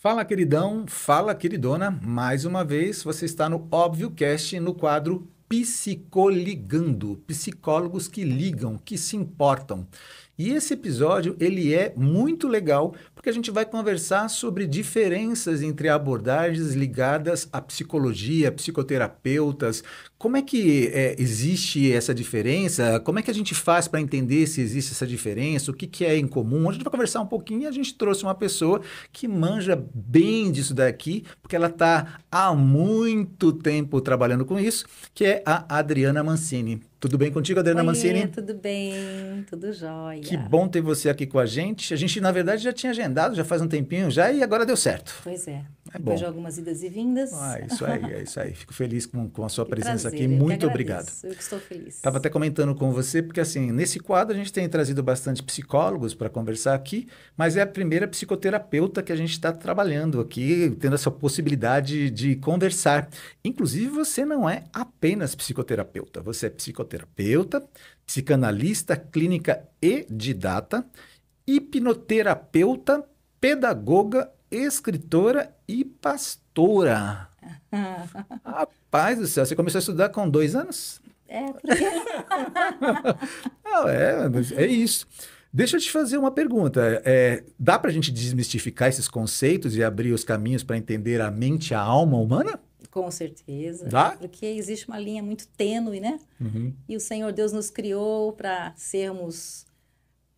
Fala, queridão, fala, queridona. Mais uma vez, você está no ObvioCast, no quadro Psicoligando, psicólogos que ligam, que se importam. E esse episódio, ele é muito legal, porque a gente vai conversar sobre diferenças entre abordagens ligadas à psicologia, psicoterapeutas. Como é que existe essa diferença? Como é que a gente faz para entender se existe essa diferença? O que, que é em comum? A gente vai conversar um pouquinho e a gente trouxe uma pessoa que manja bem disso daqui, porque ela está há muito tempo trabalhando com isso, que é a Adriana Mancini. Tudo bem contigo, Adriana Oiê, Mancini? tudo bem? Tudo Que jóia. bom ter você aqui com a gente. A gente, na verdade, já tinha agendado, já faz um tempinho já, e agora deu certo. Pois é, É depois de bom. algumas idas e vindas, Ah, isso aí, é isso aí. Fico feliz com a sua que presença aqui. prazer, eu que Muito obrigado. agradeço, eu que estou Estava feliz. até comentando com você, porque assim, nesse quadro a gente tem trazido bastante psicólogos para conversar aqui, mas é a primeira psicoterapeuta que a gente está trabalhando aqui, tendo essa possibilidade de conversar. Inclusive, você não é apenas psicoterapeuta, você é psicoterapeuta, psicanalista clínica e didata, hipnoterapeuta, pedagoga, escritora e pastora. Rapaz do céu, você começou a estudar com 2 anos? É, porque Não, é isso. Deixa eu te fazer uma pergunta. Dá para a gente desmistificar esses conceitos e abrir os caminhos para entender a mente e a alma humana? com certeza, Dá? porque existe uma linha muito tênue, né? Uhum, E o Senhor Deus nos criou para sermos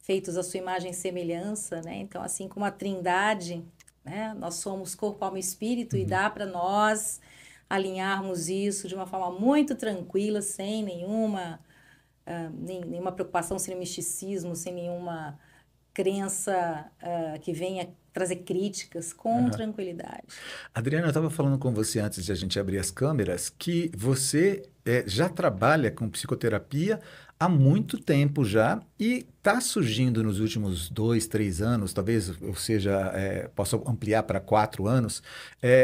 feitos à sua imagem e semelhança, né? Então, assim como a Trindade, né? Nós somos corpo, alma e espírito e uhum. dá para nós alinharmos isso de uma forma muito tranquila, sem nenhuma preocupação, sem misticismo, sem nenhuma crença que venha trazer críticas, com Aham. tranquilidade. Adriana, eu estava falando com você antes de a gente abrir as câmeras que você já trabalha com psicoterapia há muito tempo já e está surgindo nos últimos 2, 3 anos, talvez ou seja, possa ampliar para 4 anos,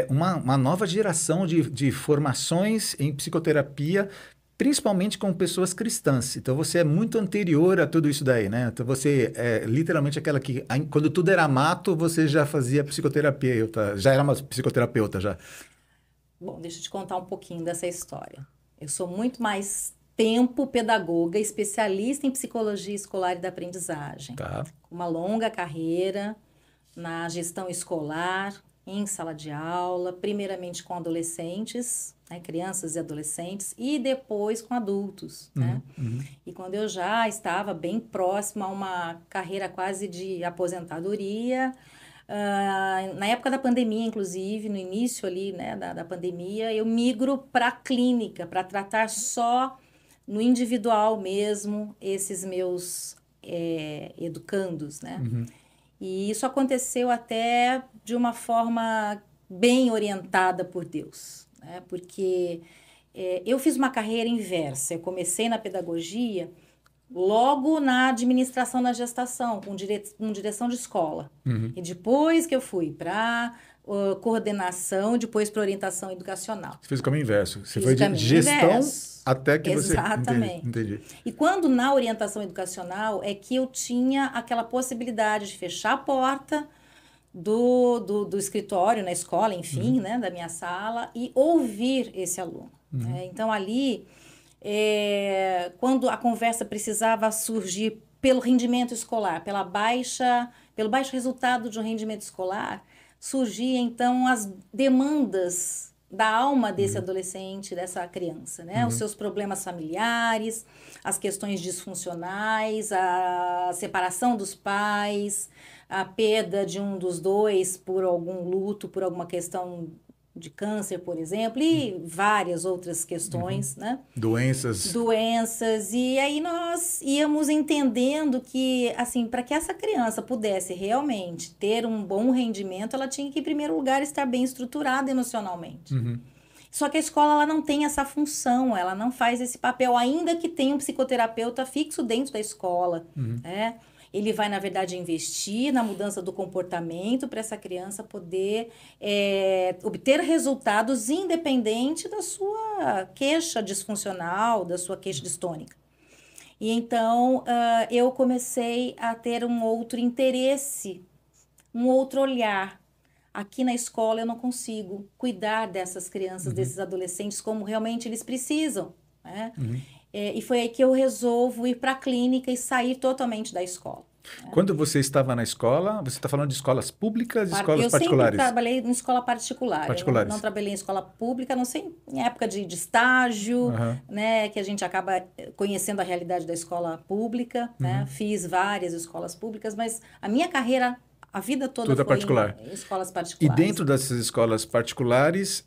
uma nova geração de formações em psicoterapia. Principalmente com pessoas cristãs. Então você é muito anterior a tudo isso daí, né? Então você é literalmente aquela que, quando tudo era mato, você já fazia psicoterapeuta, já era uma psicoterapeuta já. Bom, deixa eu te contar um pouquinho dessa história. Eu sou muito mais tempo pedagoga, especialista em psicologia escolar e da aprendizagem, Tá. com uma longa carreira na gestão escolar, em sala de aula, primeiramente com adolescentes, né, crianças e adolescentes, e depois com adultos, né? Uhum, uhum, E quando eu já estava bem próxima a uma carreira quase de aposentadoria, na época da pandemia, inclusive, no início ali, né, da pandemia, eu migro para a clínica, para tratar só no individual mesmo esses meus educandos, né? uhum, E isso aconteceu até de uma forma bem orientada por Deus, né? Porque eu fiz uma carreira inversa. Eu comecei na pedagogia logo na administração da gestação, com direção de escola. uhum. E depois que eu fui para coordenação, depois para orientação educacional. Você fez o caminho inverso. Você Fiz foi o de caminho gestão inverso. até que você. Entendi, Exatamente. entendi. E quando na orientação educacional é que eu tinha aquela possibilidade de fechar a porta do escritório, na escola, enfim, Uhum, né, da minha sala, e ouvir esse aluno. uhum, Né? Então, ali, quando a conversa precisava surgir pelo rendimento escolar, pelo baixo resultado de um rendimento escolar, surgia, então, as demandas da alma desse uhum, adolescente, dessa criança, né? Os uhum, seus problemas familiares, as questões disfuncionais, a separação dos pais, a perda de um dos dois por algum luto, por alguma questão de câncer, por exemplo, e várias outras uhum. questões, né? Doenças. Doenças. E aí nós íamos entendendo que, assim, para que essa criança pudesse realmente ter um bom rendimento, ela tinha que, em primeiro lugar, estar bem estruturada emocionalmente. Uhum, Só que a escola ela não tem essa função, ela não faz esse papel, ainda que tenha um psicoterapeuta fixo dentro da escola, uhum, né? Ele vai, na verdade, investir na mudança do comportamento para essa criança poder obter resultados independente da sua queixa disfuncional, da sua queixa distônica. E então eu comecei a ter um outro interesse, um outro olhar aqui na escola eu não consigo cuidar dessas crianças, desses adolescentes, como realmente eles precisam, né? E foi aí que eu resolvo ir para a clínica e sair totalmente da escola. Quando você estava na escola, você está falando de escolas públicas e escolas Eu sempre particulares? trabalhei em escola particular, eu não Particulares. trabalhei em escola pública, a não sei em época de estágio, Aham. né, que a gente acaba conhecendo a realidade da escola pública, né? Fiz várias escolas públicas, mas a minha carreira, a vida toda Tudo é foi particular. em escolas E particulares. dentro dessas escolas particulares,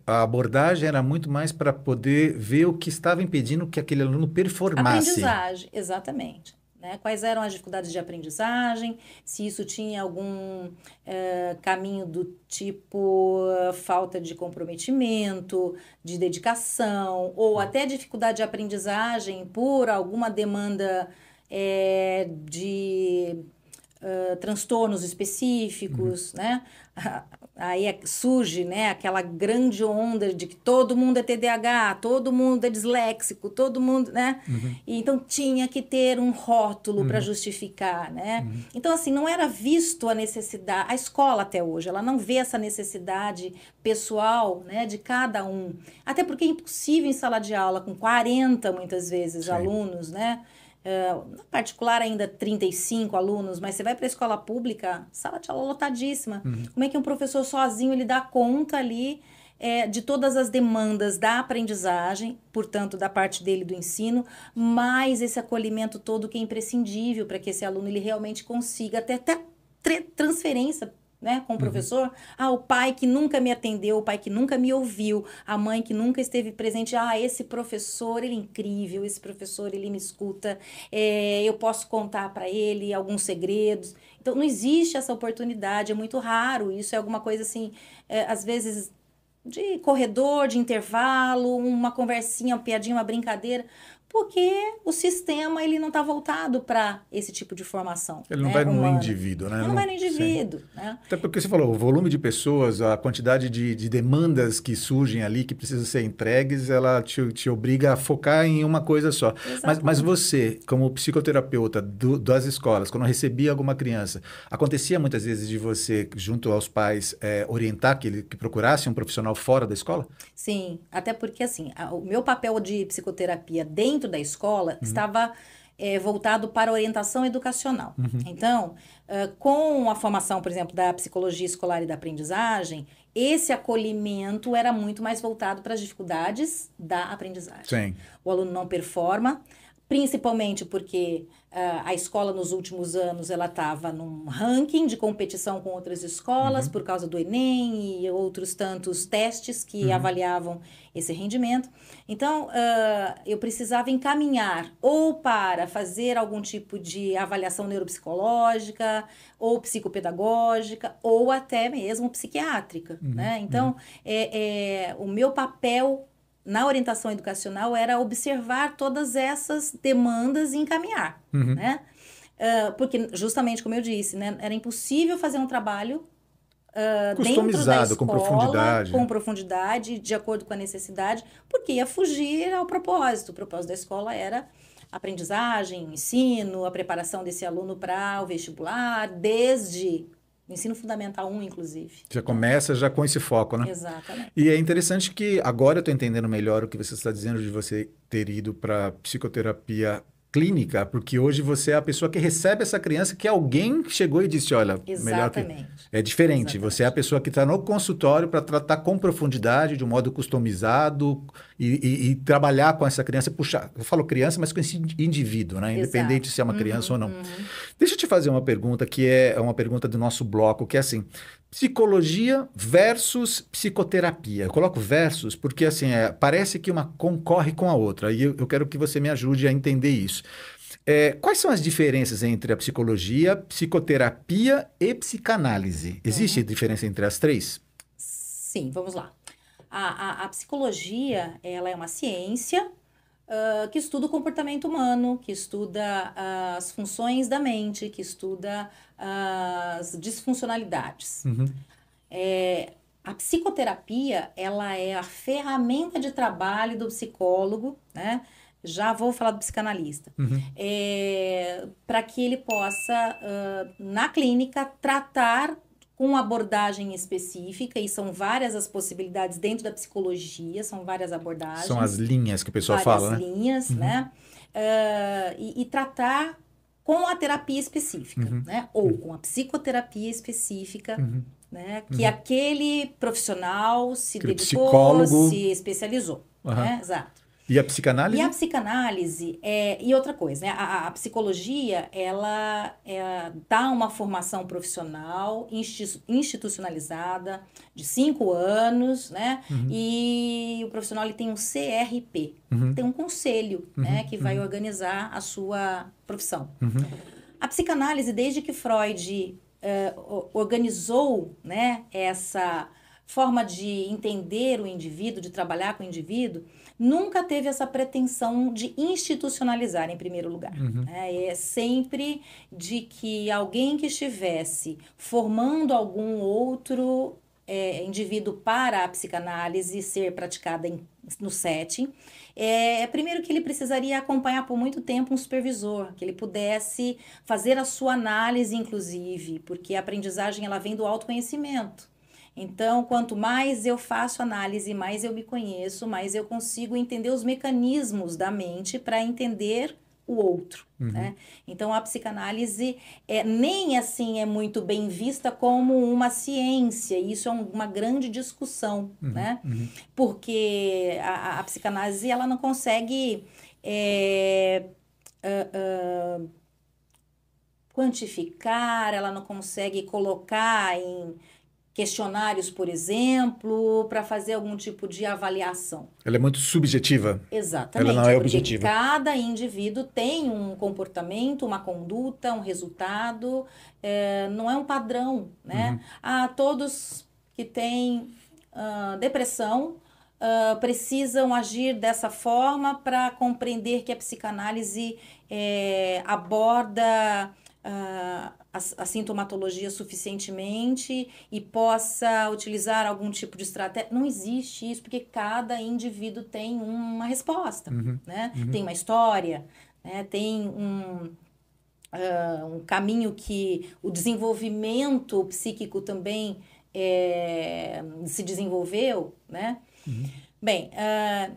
a abordagem era muito mais para poder ver o que estava impedindo que aquele aluno performasse. Aprendizagem, exatamente. Né? Quais eram as dificuldades de aprendizagem, se isso tinha algum caminho do tipo falta de comprometimento, de dedicação, ou até dificuldade de aprendizagem por alguma demanda de transtornos específicos, né? Aí surge, né, aquela grande onda de que todo mundo é TDAH, todo mundo é disléxico, todo mundo, né? E então tinha que ter um rótulo para justificar, né? Então, assim, não era visto a necessidade, a escola até hoje, ela não vê essa necessidade pessoal, né, de cada um. Até porque é impossível em sala de aula com 40, muitas vezes, Sim. alunos, né? Na particular ainda 35 alunos, mas você vai para a escola pública, sala de aula lotadíssima. Como é que um professor sozinho ele dá conta ali de todas as demandas da aprendizagem, portanto, da parte dele do ensino, mais esse acolhimento todo que é imprescindível para que esse aluno ele realmente consiga até transferência, né, com o professor. O pai que nunca me atendeu, o pai que nunca me ouviu, a mãe que nunca esteve presente. Esse professor, ele é incrível, esse professor, ele me escuta, eu posso contar para ele alguns segredos. Então, não existe essa oportunidade, é muito raro. Isso é alguma coisa assim, às vezes de corredor, de intervalo, uma conversinha, uma piadinha, uma brincadeira, porque o sistema ele não está voltado para esse tipo de formação, Ele não né, vai no humana. indivíduo, né? Ele não vai no Sim. indivíduo, né? Até porque você falou, o volume de pessoas, a quantidade de demandas que surgem ali, que precisam ser entregues, ela te obriga a focar em uma coisa só. Mas Exatamente. você, como psicoterapeuta das escolas, quando recebia alguma criança, acontecia muitas vezes de você, junto aos pais, orientar que procurasse um profissional fora da escola? Sim, até porque assim, o meu papel de psicoterapia dentro da escola estava voltado para a orientação educacional. Então, com a formação, por exemplo, da psicologia escolar e da aprendizagem, esse acolhimento era muito mais voltado para as dificuldades da aprendizagem. Sim. O aluno não performa, principalmente porque a escola nos últimos anos ela estava num ranking de competição com outras escolas por causa do Enem e outros tantos testes que avaliavam esse rendimento. Então, eu precisava encaminhar ou para fazer algum tipo de avaliação neuropsicológica ou psicopedagógica ou até mesmo psiquiátrica, né? Então, o meu papel na orientação educacional era observar todas essas demandas e encaminhar, né? Porque, justamente como eu disse, né, era impossível fazer um trabalho dentro da Customizado, com escola, profundidade. com profundidade, de acordo com a necessidade, porque ia fugir ao propósito. O propósito da escola era aprendizagem, ensino, a preparação desse aluno para o vestibular, desde o ensino fundamental 1, inclusive. Já começa já com esse foco, né? Exatamente. E é interessante que agora eu estou entendendo melhor o que você está dizendo de você ter ido para psicoterapia clínica, porque hoje você é a pessoa que recebe essa criança que alguém chegou e disse, olha, melhor que... Exatamente. É diferente, Exatamente. você é a pessoa que está no consultório para tratar com profundidade, de um modo customizado e trabalhar com essa criança, puxar, eu falo criança, mas com esse indivíduo, né? Independente Exato. se é uma criança ou não. Deixa eu te fazer uma pergunta que é uma pergunta do nosso bloco, que é assim, psicologia versus psicoterapia. Eu coloco versus porque assim, parece que uma concorre com a outra, e eu quero que você me ajude a entender isso. Quais são as diferenças entre a psicologia, psicoterapia e psicanálise? Existe diferença entre as três? Sim, vamos lá. A psicologia, ela é uma ciência que estuda o comportamento humano, que estuda as funções da mente, que estuda as disfuncionalidades. A psicoterapia, ela é a ferramenta de trabalho do psicólogo, né? Já vou falar do psicanalista. Para que ele possa, na clínica, tratar com abordagem específica, e são várias as possibilidades dentro da psicologia, são várias abordagens. São as linhas que o pessoal fala, né? Várias linhas, né? E tratar com a terapia específica, né? Ou com a psicoterapia específica, né? Que aquele profissional se Aquele dedicou, psicólogo. se especializou, né? Exato. E a psicanálise? E a psicanálise, e outra coisa, né? A psicologia, ela dá uma formação profissional institucionalizada de 5 anos, né? E o profissional ele tem um CRP, tem um conselho, né? Que vai organizar a sua profissão. A psicanálise, desde que Freud organizou, né? Essa forma de entender o indivíduo, de trabalhar com o indivíduo, nunca teve essa pretensão de institucionalizar, em primeiro lugar. É sempre de que alguém que estivesse formando algum outro indivíduo para a psicanálise ser praticada no setting, primeiro que ele precisaria acompanhar por muito tempo um supervisor, que ele pudesse fazer a sua análise, inclusive, porque a aprendizagem ela vem do autoconhecimento. Então, quanto mais eu faço análise, mais eu me conheço, mais eu consigo entender os mecanismos da mente para entender o outro, né? Então, a psicanálise nem assim é muito bem vista como uma ciência, e isso é uma grande discussão, né? Porque a psicanálise, ela não consegue quantificar, ela não consegue colocar em questionários, por exemplo, para fazer algum tipo de avaliação. Ela é muito subjetiva. Exatamente. Ela não é porque objetiva. Cada indivíduo tem um comportamento, uma conduta, um resultado, não é um padrão, né? Todos que têm depressão precisam agir dessa forma para compreender que a psicanálise aborda a sintomatologia suficientemente e possa utilizar algum tipo de estratégia. Não existe isso, porque cada indivíduo tem uma resposta, né? Tem uma história, né? Tem um caminho que o desenvolvimento psíquico também se desenvolveu, né? Bem,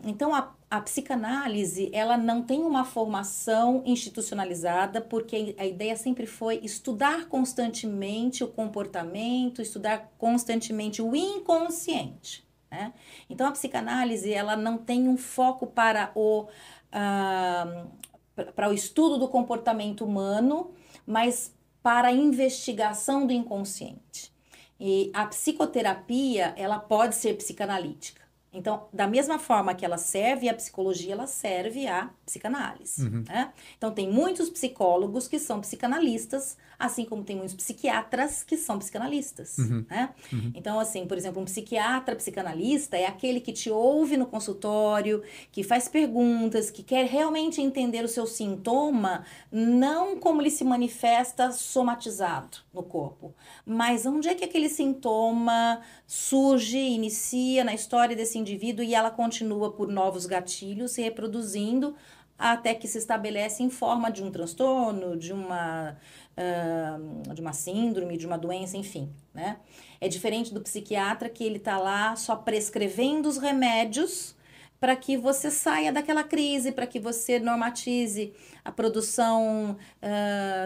então a psicanálise, ela não tem uma formação institucionalizada, porque a ideia sempre foi estudar constantemente o comportamento, estudar constantemente o inconsciente, né? Então, a psicanálise, ela não tem um foco para o estudo do comportamento humano, mas para a investigação do inconsciente. E a psicoterapia, ela pode ser psicanalítica. Então, da mesma forma que ela serve à psicologia, ela serve à psicanálise, né? Então, tem muitos psicólogos que são psicanalistas, assim como tem muitos psiquiatras que são psicanalistas, né? Então, assim, por exemplo, um psiquiatra psicanalista é aquele que te ouve no consultório, que faz perguntas, que quer realmente entender o seu sintoma, não como ele se manifesta somatizado no corpo, mas onde é que aquele sintoma surge, inicia na história desse indivíduo e ela continua por novos gatilhos se reproduzindo até que se estabelece em forma de um transtorno, de uma síndrome, de uma doença, enfim, né? É diferente do psiquiatra, que ele está lá só prescrevendo os remédios para que você saia daquela crise, para que você normatize a produção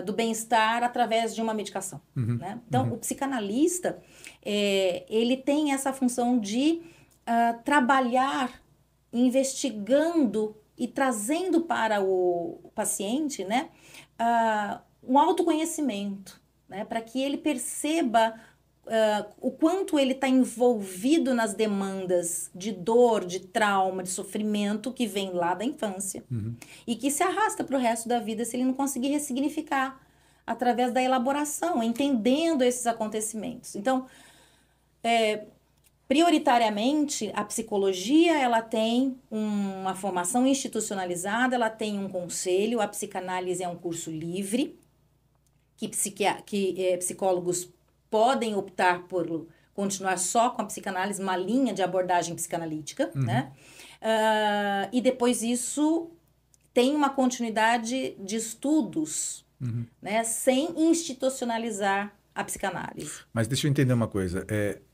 do bem-estar através de uma medicação, né? Então, o psicanalista, ele tem essa função de trabalhar investigando e trazendo para o paciente, né, um autoconhecimento, né, para que ele perceba o quanto ele está envolvido nas demandas de dor, de trauma, de sofrimento que vem lá da infância e que se arrasta para o resto da vida se ele não conseguir ressignificar através da elaboração, entendendo esses acontecimentos. Então, prioritariamente, a psicologia, ela tem uma formação institucionalizada, ela tem um conselho, a psicanálise é um curso livre, que psicólogos podem optar por continuar só com a psicanálise, uma linha de abordagem psicanalítica, né? E depois isso tem uma continuidade de estudos, né? Sem institucionalizar a psicanálise. Mas deixa eu entender uma coisa.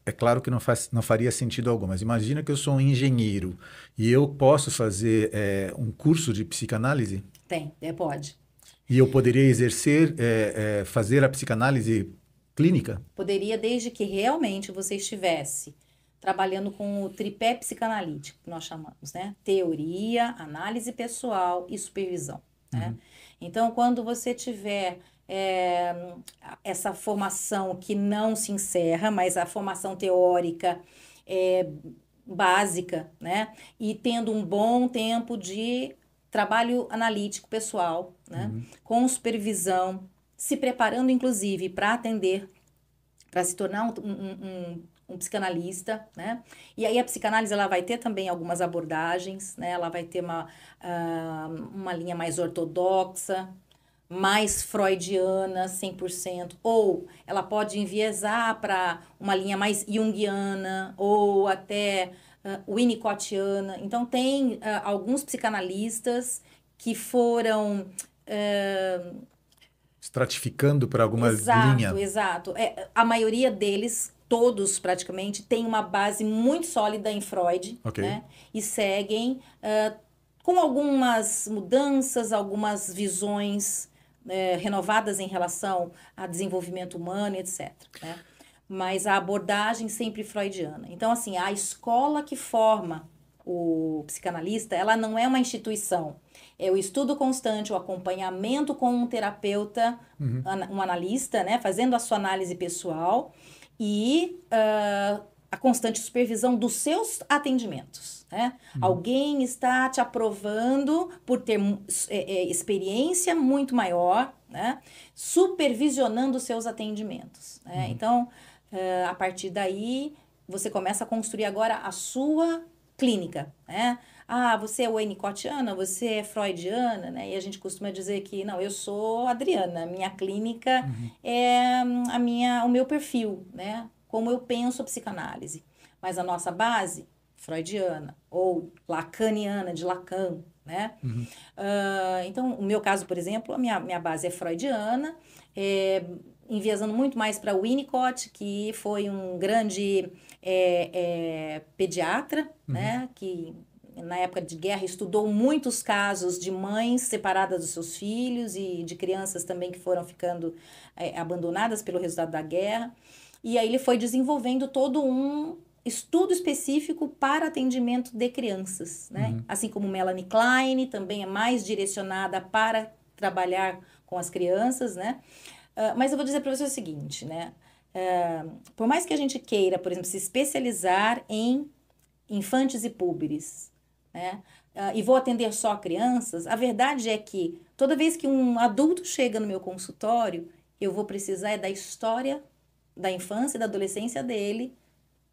É claro que não faria sentido algum, mas imagina que eu sou um engenheiro e eu posso fazer um curso de psicanálise? Pode. E eu poderia exercer, fazer a psicanálise clínica? Poderia, desde que realmente você estivesse trabalhando com o tripé psicanalítico, que nós chamamos, né? Teoria, análise pessoal e supervisão, né? Então, quando você tiver essa formação que não se encerra, mas a formação teórica básica, né? E tendo um bom tempo de trabalho analítico pessoal, né? Com supervisão, se preparando, inclusive, para atender, para se tornar um psicanalista, né? E aí a psicanálise ela vai ter também algumas abordagens, né? Ela vai ter uma linha mais ortodoxa, mais freudiana, 100%, ou ela pode enviesar para uma linha mais junguiana, ou até winnicottiana. Então, tem alguns psicanalistas que foram... Estratificando para alguma linha. Exato. A maioria deles, todos praticamente, tem uma base muito sólida em Freud, né? E seguem com algumas mudanças, algumas visões renovadas em relação a desenvolvimento humano, etc., né? Mas a abordagem sempre freudiana. Então, assim, a escola que forma o psicanalista, ela não é uma instituição. É o estudo constante, o acompanhamento com um terapeuta, um analista, né, fazendo a sua análise pessoal e a constante supervisão dos seus atendimentos, né? Alguém está te aprovando por ter experiência muito maior, né? Supervisionando os seus atendimentos, né? Então, a partir daí, você começa a construir agora a sua clínica, né? Ah, você é winnicottiana, você é freudiana, né? E a gente costuma dizer que, não, eu sou Adriana, minha clínica é o meu perfil, né? Como eu penso a psicanálise. Mas a nossa base, freudiana, ou lacaniana, de Lacan, né? Então, o meu caso, por exemplo, a minha base é freudiana, enviesando muito mais para Winnicott, que foi um grande pediatra, né? Que na época de guerra estudou muitos casos de mães separadas dos seus filhos e de crianças também que foram ficando abandonadas pelo resultado da guerra. E aí ele foi desenvolvendo todo um estudo específico para atendimento de crianças, né? Assim como Melanie Klein, também é mais direcionada para trabalhar com as crianças, né? Mas eu vou dizer para você o seguinte, né? Por mais que a gente queira, por exemplo, se especializar em infantes e púberes, né? E vou atender só crianças, a verdade é que toda vez que um adulto chega no meu consultório, eu vou precisar da história da infância e da adolescência dele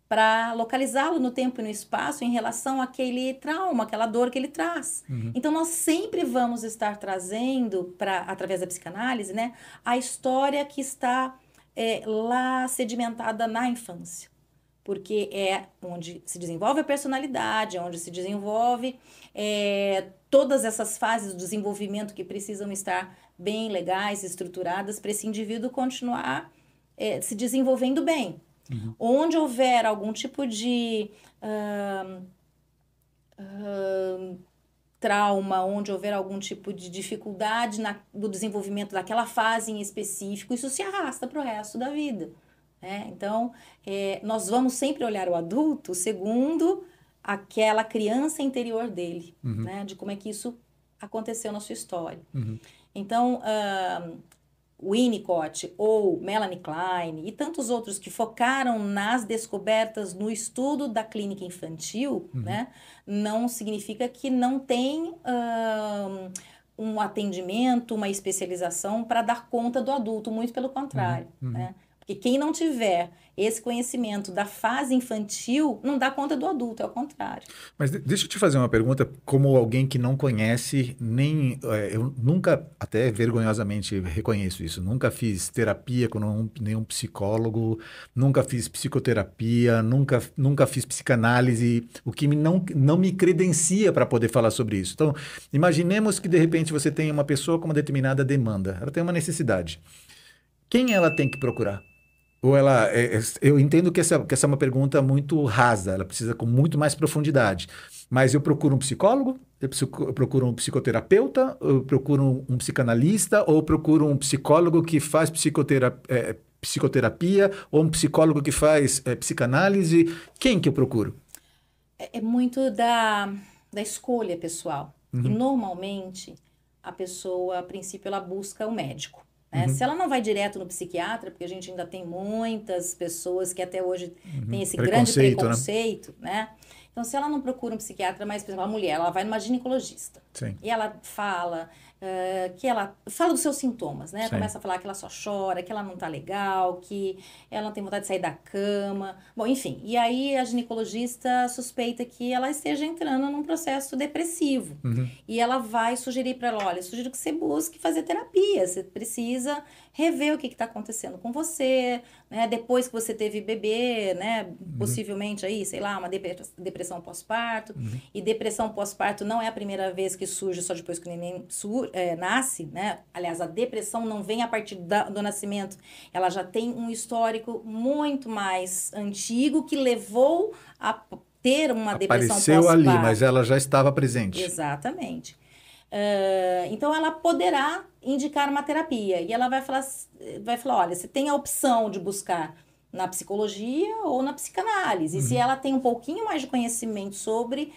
para localizá-lo no tempo e no espaço em relação àquele trauma, aquela dor que ele traz. Então, nós sempre vamos estar trazendo, através da psicanálise, né, a história que está lá sedimentada na infância. Porque é onde se desenvolve a personalidade, é onde se desenvolve todas essas fases do desenvolvimento que precisam estar bem legais, estruturadas, para esse indivíduo continuar se desenvolvendo bem. Onde houver algum tipo de trauma, onde houver algum tipo de dificuldade do desenvolvimento daquela fase em específico, isso se arrasta para o resto da vida, né? Então, nós vamos sempre olhar o adulto segundo aquela criança interior dele, né? De como é que isso aconteceu na sua história. Então, Winnicott ou Melanie Klein e tantos outros que focaram nas descobertas no estudo da clínica infantil, né, não significa que não tem um atendimento, uma especialização para dar conta do adulto, muito pelo contrário, né? Porque quem não tiver esse conhecimento da fase infantil não dá conta do adulto, é o contrário. Mas deixa eu te fazer uma pergunta, como alguém que não conhece, eu nunca, até vergonhosamente reconheço isso, nunca fiz terapia com nenhum psicólogo, nunca fiz psicoterapia, nunca fiz psicanálise, o que não me credencia para poder falar sobre isso. Então, imaginemos que de repente você tem uma pessoa com uma determinada demanda, ela tem uma necessidade. Quem ela tem que procurar? Ou ela, eu entendo que essa é uma pergunta muito rasa, ela precisa com muito mais profundidade. Mas eu procuro um psicólogo, eu procuro um psicoterapeuta, eu procuro um psicanalista, ou eu procuro um psicólogo que faz psicoterapia, ou um psicólogo que faz psicanálise. Quem que eu procuro? É muito da escolha pessoal. E Uhum, normalmente a pessoa, a princípio, ela busca o médico. Né? Se uhum, ela não vai direto no psiquiatra, porque a gente ainda tem muitas pessoas que até hoje têm uhum. esse grande Preconceito, né? preconceito, né? Então, se ela não procura um psiquiatra, mas, por exemplo, a mulher, ela vai numa ginecologista. Sim, E ela fala que ela fala dos seus sintomas, né? sim. Começa a falar que ela só chora, que ela não tá legal, que ela não tem vontade de sair da cama. Bom, enfim. E aí a ginecologista suspeita que ela esteja entrando num processo depressivo. Uhum, E ela vai sugerir para ela, olha, sugiro que você busque fazer terapia. Você precisa rever o que está acontecendo com você, né? Depois que você teve bebê, né? uhum, Possivelmente aí, sei lá, uma depressão pós-parto. uhum. E depressão pós-parto não é a primeira vez que surge só depois que o neném nasce, né? Aliás, a depressão não vem a partir do nascimento. Ela já tem um histórico muito mais antigo que levou a ter uma depressão Apareceu ali, mas pós-parto. ela já estava presente. Exatamente. Então, ela poderá indicar uma terapia. E ela vai falar, olha, você tem a opção de buscar na psicologia ou na psicanálise. E se Uhum, ela tem um pouquinho mais de conhecimento sobre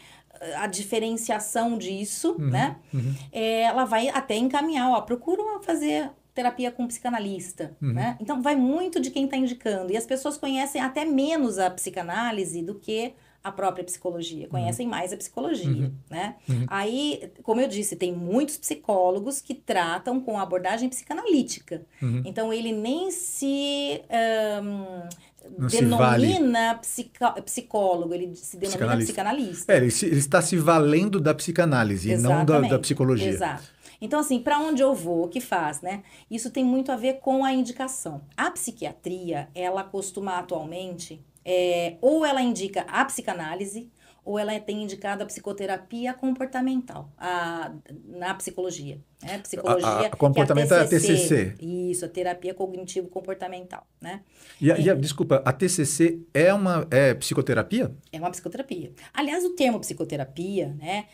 a diferenciação disso, uhum, né? uhum, Ela vai até encaminhar, ó, procura fazer terapia com um psicanalista, uhum, né? Então, vai muito de quem está indicando. E as pessoas conhecem até menos a psicanálise do que a própria psicologia, uhum, conhecem mais a psicologia, uhum, né? uhum. Aí, como eu disse, tem muitos psicólogos que tratam com abordagem psicanalítica. Uhum. Então, ele nem se Não se vale denomina psicólogo, ele se denomina psicanalista. É, psicanalista. ele está se valendo da psicanálise e não da Exatamente, psicologia. exato. Então, assim, para onde eu vou, o que faz, né? Isso tem muito a ver com a indicação. A psiquiatria, ela costuma atualmente, ou ela indica a psicanálise, ou ela tem indicado a psicoterapia comportamental, na psicologia, né? A Psicologia, que é a comportamento é a TCC, TCC. isso, a terapia cognitivo-comportamental, né? Desculpa, a TCC é psicoterapia? É uma psicoterapia. Aliás, o termo psicoterapia, né,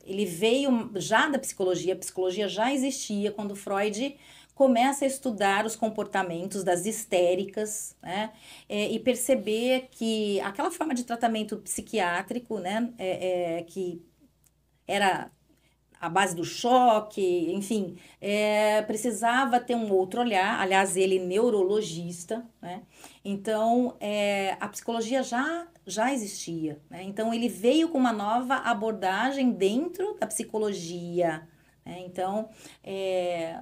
ele veio já da psicologia. A psicologia já existia quando Freud começa a estudar os comportamentos das histéricas, né, e perceber que aquela forma de tratamento psiquiátrico, né, que era a base do choque, enfim, precisava ter um outro olhar. Aliás, ele neurologista, né? Então, a psicologia já existia, né? Então, ele veio com uma nova abordagem dentro da psicologia, né? Então, é,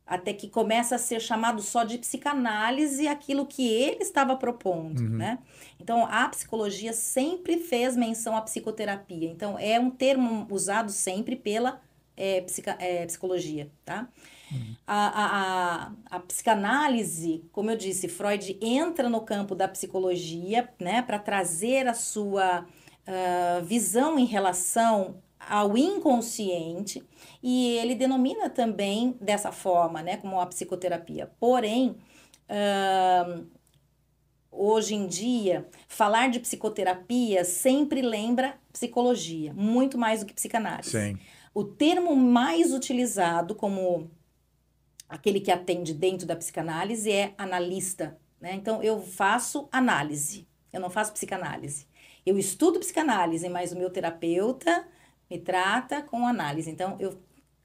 até que começa a ser chamado só de psicanálise aquilo que ele estava propondo, Uhum. né? Então, a psicologia sempre fez menção à psicoterapia. Então, é um termo usado sempre pela psicologia, tá? Uhum. A psicanálise, como eu disse, Freud entra no campo da psicologia, né, para trazer a sua visão em relação ao inconsciente, e ele denomina também dessa forma, né, como a psicoterapia. Porém, hoje em dia, falar de psicoterapia sempre lembra psicologia, muito mais do que psicanálise. Sim. O termo mais utilizado como aquele que atende dentro da psicanálise é analista, né? Então, eu faço análise, eu não faço psicanálise. Eu estudo psicanálise, mas o meu terapeuta me trata com análise. Então,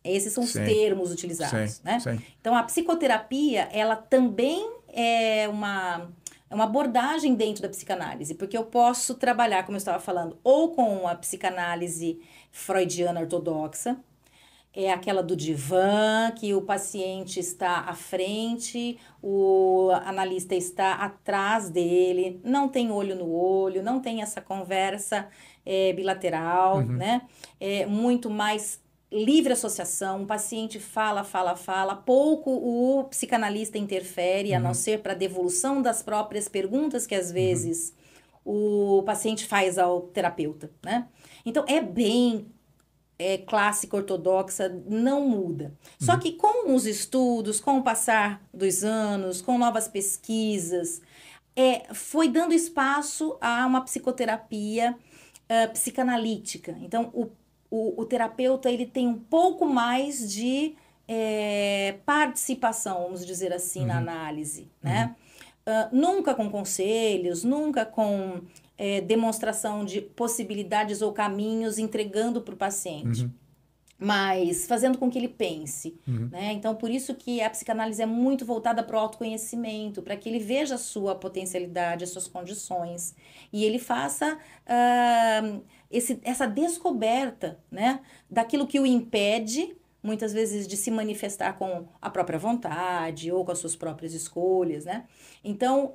esses são os Sim. termos Sim. utilizados, né? Sim. Então, a psicoterapia, ela também é uma abordagem dentro da psicanálise, porque eu posso trabalhar, como eu estava falando, ou com a psicanálise freudiana ortodoxa, é aquela do divã, que o paciente está à frente, o analista está atrás dele, não tem olho no olho, não tem essa conversa bilateral, Uhum. né? É muito mais livre associação, o paciente fala, fala, fala, pouco o psicanalista interfere, a não Uhum. ser para devolução das próprias perguntas que às Uhum. vezes o paciente faz ao terapeuta, né? Então, é bem clássica, ortodoxa, não muda. Só que com os estudos, com o passar dos anos, com novas pesquisas, foi dando espaço a uma psicoterapia psicanalítica. Então, o terapeuta ele tem um pouco mais de participação, vamos dizer assim, na análise, né? Nunca com conselhos, nunca com demonstração de possibilidades ou caminhos entregando para o paciente, mas fazendo com que ele pense, né? Então, por isso que a psicanálise é muito voltada para o autoconhecimento, para que ele veja a sua potencialidade, as suas condições, e ele faça essa descoberta, né, daquilo que o impede, muitas vezes, de se manifestar com a própria vontade ou com as suas próprias escolhas, né? Então,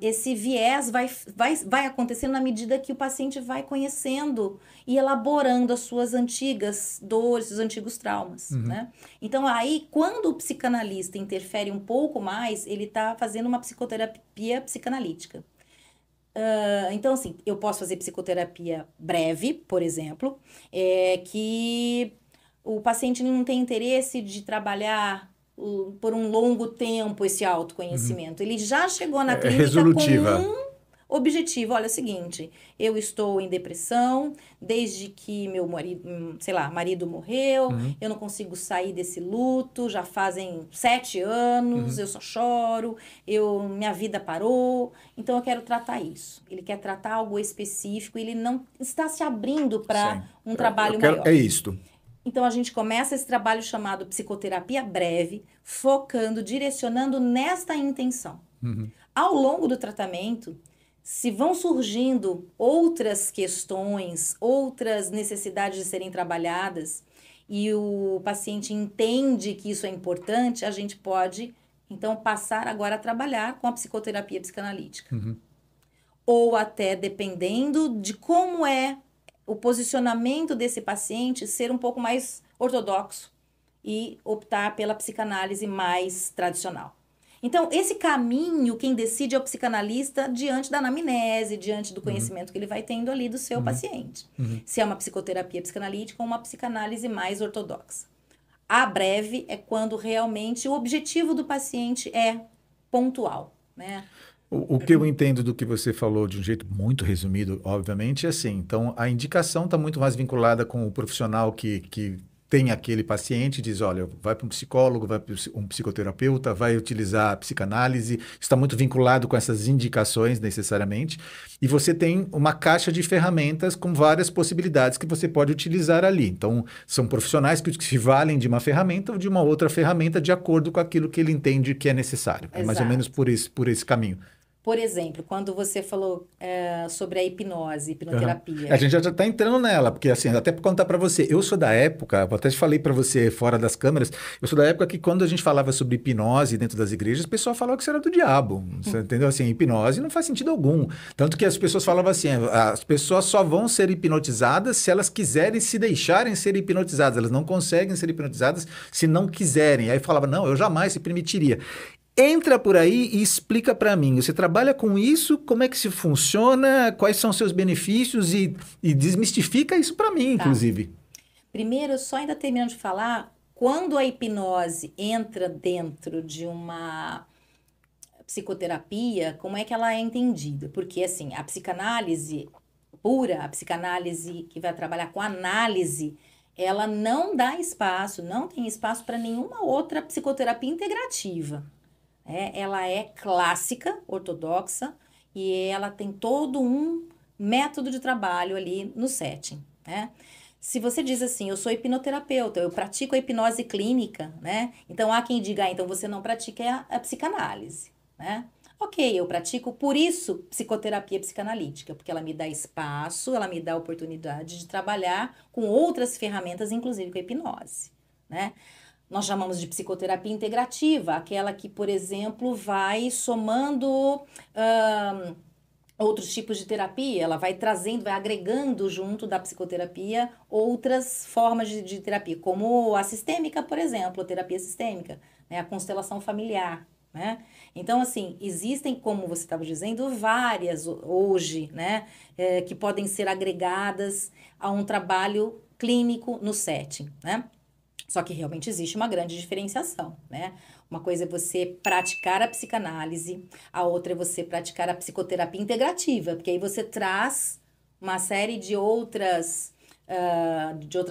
esse viés vai acontecendo na medida que o paciente vai conhecendo e elaborando as suas antigas dores, os antigos traumas, né? Então, aí, quando o psicanalista interfere um pouco mais, ele está fazendo uma psicoterapia psicanalítica. Então, assim, eu posso fazer psicoterapia breve, por exemplo, que o paciente não tem interesse de trabalhar por um longo tempo esse autoconhecimento. Ele já chegou na clínica resolutiva. com um objetivo. Olha, é o seguinte, eu estou em depressão desde que meu marido morreu, eu não consigo sair desse luto, já fazem 7 anos, eu só choro, minha vida parou, então eu quero tratar isso. Ele quer tratar algo específico, ele não está se abrindo para um trabalho maior. É isto. Então, a gente começa esse trabalho chamado psicoterapia breve, focando, direcionando nesta intenção. Ao longo do tratamento, se vão surgindo outras questões, outras necessidades de serem trabalhadas, e o paciente entende que isso é importante, a gente pode, então, passar agora a trabalhar com a psicoterapia psicanalítica. Ou até, dependendo de como é o posicionamento desse paciente, ser um pouco mais ortodoxo e optar pela psicanálise mais tradicional. Então, esse caminho, quem decide é o psicanalista diante da anamnese, diante do conhecimento que ele vai tendo ali do seu paciente. Se é uma psicoterapia psicanalítica ou uma psicanálise mais ortodoxa. A breve é quando realmente o objetivo do paciente é pontual, né? O que eu entendo do que você falou de um jeito muito resumido, obviamente, é assim. Então, a indicação está muito mais vinculada com o profissional que tem aquele paciente, diz, olha, vai para um psicólogo, vai para um psicoterapeuta, vai utilizar a psicanálise, está muito vinculado com essas indicações necessariamente, e você tem uma caixa de ferramentas com várias possibilidades que você pode utilizar ali. Então, são profissionais que se valem de uma ferramenta ou de uma outra ferramenta de acordo com aquilo que ele entende que é necessário. É mais ou menos por esse caminho. Por exemplo, quando você falou sobre a hipnoterapia. A gente já está entrando nela, porque assim, até para contar para você, eu sou da época, até falei para você fora das câmeras, eu sou da época que quando a gente falava sobre hipnose dentro das igrejas, o pessoal falava que isso era do diabo, você entendeu? Assim, hipnose não faz sentido algum. Tanto que as pessoas falavam assim, as pessoas só vão ser hipnotizadas se elas quiserem se deixarem ser hipnotizadas, elas não conseguem ser hipnotizadas se não quiserem. Aí falava, não, eu jamais se permitiria. Entra por aí e explica para mim. Você trabalha com isso? Como é que se funciona? Quais são seus benefícios? E desmistifica isso para mim, inclusive. Primeiro, só ainda terminando de falar, quando a hipnose entra dentro de uma psicoterapia, como é que ela é entendida? Porque, assim, a psicanálise pura, a psicanálise que vai trabalhar com análise, ela não dá espaço, não tem espaço para nenhuma outra psicoterapia integrativa. Ela é clássica, ortodoxa, e ela tem todo um método de trabalho ali no setting, né? Se você diz assim, eu sou hipnoterapeuta, eu pratico a hipnose clínica, né? Então, há quem diga, então você não pratica a psicanálise, né? Ok, eu pratico, por isso, psicoterapia psicanalítica, porque ela me dá espaço, ela me dá a oportunidade de trabalhar com outras ferramentas, inclusive com a hipnose, né? Nós chamamos de psicoterapia integrativa, aquela que, por exemplo, vai somando outros tipos de terapia, ela vai trazendo, vai agregando junto da psicoterapia outras formas de terapia, como a sistêmica, por exemplo, a terapia sistêmica, né? A constelação familiar, né? Então, assim, existem, como você estava dizendo, várias hoje, né? Que podem ser agregadas a um trabalho clínico no setting, né? Só que realmente existe uma grande diferenciação, né? Uma coisa é você praticar a psicanálise, a outra é você praticar a psicoterapia integrativa, porque aí você traz uma série de outras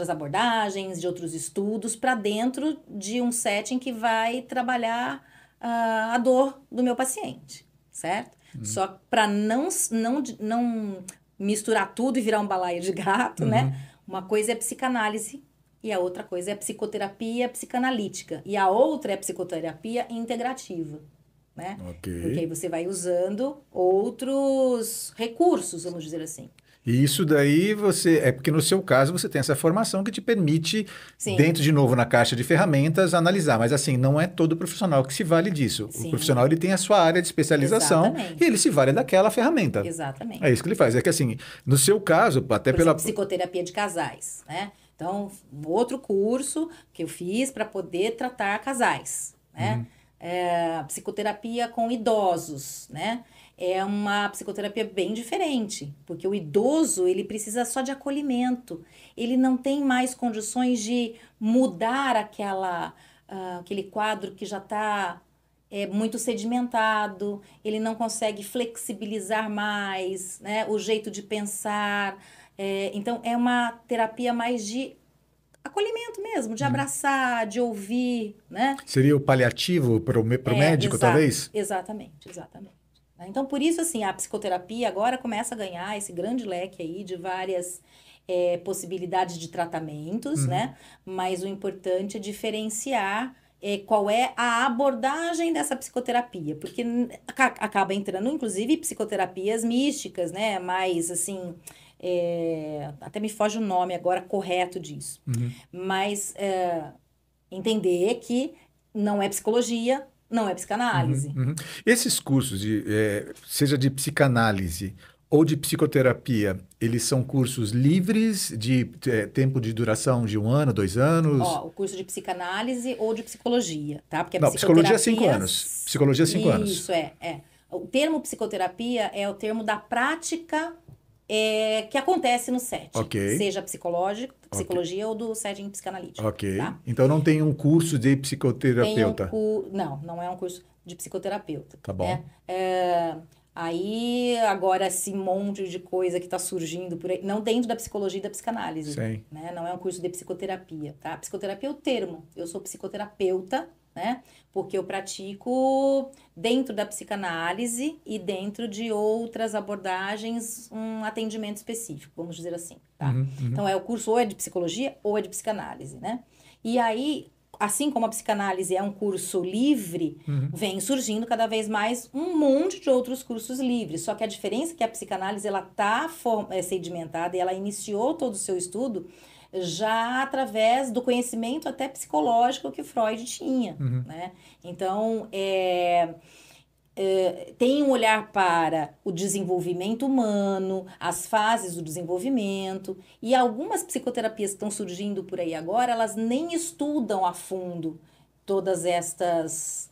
abordagens, de outros estudos para dentro de um setting que vai trabalhar a dor do meu paciente, certo? Só para não misturar tudo e virar um balaio de gato, né? Uma coisa é psicanálise e a outra coisa é psicoterapia psicanalítica. E a outra é psicoterapia integrativa, né? Ok. Porque aí você vai usando outros recursos, vamos dizer assim. E isso daí é porque no seu caso você tem essa formação que te permite, Sim. dentro de novo na caixa de ferramentas, analisar. Mas assim, não é todo profissional que se vale disso. Sim. O profissional ele tem a sua área de especialização. Exatamente. E ele se vale daquela ferramenta. Exatamente. É isso que ele faz. É que assim, no seu caso, até Por pela... exemplo, psicoterapia de casais, né? Então, outro curso que eu fiz para poder tratar casais, né? Psicoterapia com idosos, né? É uma psicoterapia bem diferente, porque o idoso, ele precisa só de acolhimento. Ele não tem mais condições de mudar aquele quadro que já está muito sedimentado, ele não consegue flexibilizar mais, né, o jeito de pensar. Então, é uma terapia mais de acolhimento mesmo, de abraçar, de ouvir, né? Seria o paliativo para o médico, Exato, talvez? exatamente. Então, por isso, assim, a psicoterapia agora começa a ganhar esse grande leque aí de várias possibilidades de tratamentos, né? Mas o importante é diferenciar qual é a abordagem dessa psicoterapia, porque acaba entrando, inclusive, psicoterapias místicas, né? Mais, assim, até me foge o nome agora correto disso. Mas entender que não é psicologia, não é psicanálise. Esses cursos, seja de psicanálise ou de psicoterapia, eles são cursos livres de tempo de duração de 1 ano, 2 anos? Ó, o curso de psicanálise ou de psicologia, tá? Porque a Não, psicologia é 5 psicoterapia... anos. Psicologia é 5 anos. Isso, O termo psicoterapia é o termo da prática que acontece no setting. Ok. Seja psicologia ou do setting psicanalítico. Ok. Tá? Então não tem um curso de psicoterapeuta. Não é um curso de psicoterapeuta. Tá bom. Aí, agora, esse monte de coisa que está surgindo por aí, não dentro da psicologia e da psicanálise. Sim. Né? Não é um curso de psicoterapia, tá? Psicoterapia é o termo. Eu sou psicoterapeuta, né? Porque eu pratico dentro da psicanálise e dentro de outras abordagens um atendimento específico, vamos dizer assim, tá? Então, o curso ou é de psicologia ou é de psicanálise, né? E aí, assim como a psicanálise é um curso livre, vem surgindo cada vez mais um monte de outros cursos livres. Só que a diferença é que a psicanálise ela está sedimentada e ela iniciou todo o seu estudo já através do conhecimento até psicológico que Freud tinha, né? Então, tem um olhar para o desenvolvimento humano, as fases do desenvolvimento, e algumas psicoterapias que estão surgindo por aí agora, elas nem estudam a fundo todas estas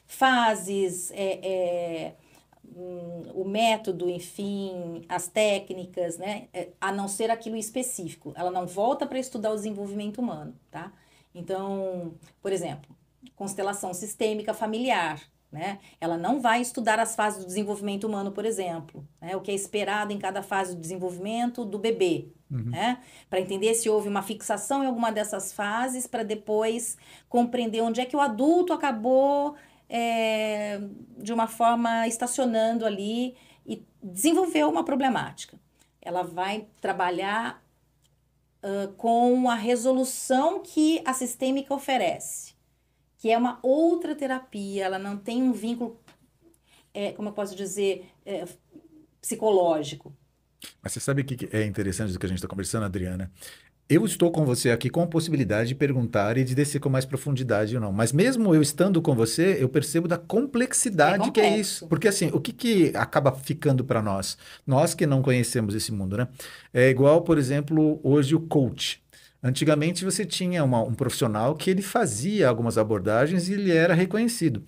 fases, o método, enfim, as técnicas, né? A não ser aquilo específico. Ela não volta para estudar o desenvolvimento humano, tá? Então, por exemplo, constelação sistêmica familiar, né? Ela não vai estudar as fases do desenvolvimento humano, por exemplo, né? O que é esperado em cada fase do desenvolvimento do bebê, né? Para entender se houve uma fixação em alguma dessas fases, para depois compreender onde é que o adulto acabou de uma forma estacionando ali e desenvolveu uma problemática. Ela vai trabalhar com a resolução que a sistêmica oferece, que é uma outra terapia, ela não tem um vínculo, como eu posso dizer, psicológico. Mas você sabe o que é interessante do que a gente está conversando, Adriana? Eu estou com você aqui com a possibilidade de perguntar e de descer com mais profundidade ou não. Mas mesmo eu estando com você, eu percebo da complexidade que é isso. Porque assim, o que acaba ficando para nós? Nós que não conhecemos esse mundo, né? É igual, por exemplo, hoje o coach. Antigamente você tinha um profissional que ele fazia algumas abordagens e ele era reconhecido.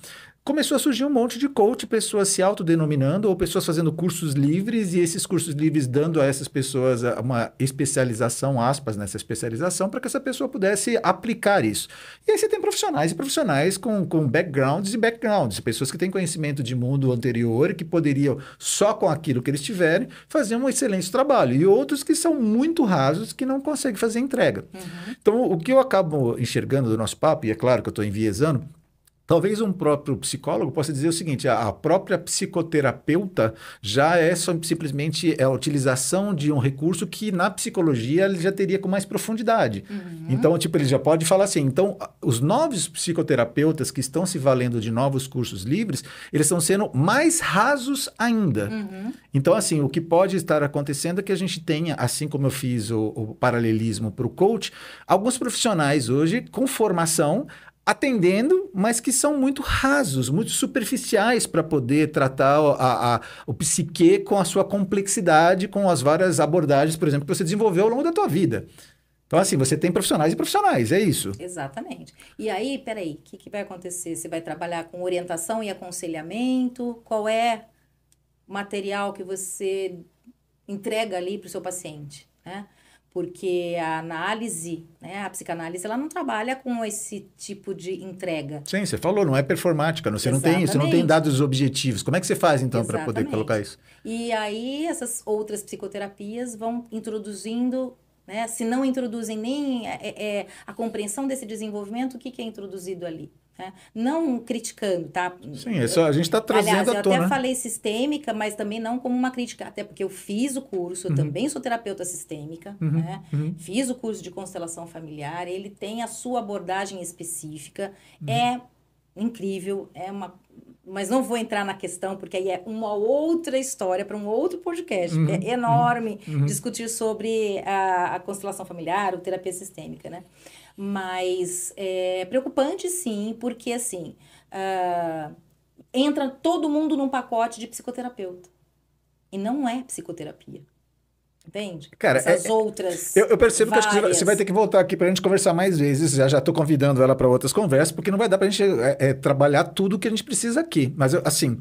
começou a surgir um monte de coach, pessoas se autodenominando ou pessoas fazendo cursos livres e esses cursos livres dando a essas pessoas uma especialização, aspas, nessa especialização, para que essa pessoa pudesse aplicar isso. E aí você tem profissionais e profissionais com backgrounds e backgrounds, pessoas que têm conhecimento de mundo anterior que poderiam, só com aquilo que eles tiverem, fazer um excelente trabalho. E outros que são muito rasos, que não conseguem fazer entrega. Então, o que eu acabo enxergando do nosso papo, e é claro que eu estou enviesando, talvez um próprio psicólogo possa dizer o seguinte: a própria psicoterapeuta já é simplesmente a utilização de um recurso que na psicologia ele já teria com mais profundidade. Então, tipo, ele já pode falar assim, então, os novos psicoterapeutas que estão se valendo de novos cursos livres, eles estão sendo mais rasos ainda. Então, assim, o que pode estar acontecendo é que a gente tenha, assim como eu fiz o paralelismo para o coach, alguns profissionais hoje com formação atendendo, mas que são muito rasos, muito superficiais para poder tratar o psique com a sua complexidade, com as várias abordagens, por exemplo, que você desenvolveu ao longo da tua vida. Então, assim, você tem profissionais e profissionais, é isso. Exatamente. E aí, peraí, o que vai acontecer? Você vai trabalhar com orientação e aconselhamento? Qual é o material que você entrega ali para o seu paciente, né? Porque a análise, né, a psicanálise, ela não trabalha com esse tipo de entrega. Sim, você falou, não é performática, você não Exatamente. tem dados objetivos. Como é que você faz, então, para poder Exatamente. colocar isso? E aí, essas outras psicoterapias vão introduzindo, né? Se não introduzem nem a compreensão desse desenvolvimento, o que é introduzido ali? Né? Não criticando, tá? Sim, é só, a gente está trazendo Aliás, eu à tona. até falei sistêmica, mas também não como uma crítica, até porque eu fiz o curso, eu também sou terapeuta sistêmica, né? Fiz o curso de constelação familiar, ele tem a sua abordagem específica, é incrível, mas não vou entrar na questão, porque aí é uma outra história para um outro podcast. É enorme discutir sobre a constelação familiar ou terapia sistêmica, né? Mas é preocupante, sim, porque, assim, entra todo mundo num pacote de psicoterapeuta. E não é psicoterapia. Entende? Cara, essas outras eu percebo que acho que várias. você vai ter que voltar aqui para a gente conversar mais vezes. Já estou convidando ela para outras conversas, porque não vai dar para a gente trabalhar tudo que a gente precisa aqui. Mas, assim,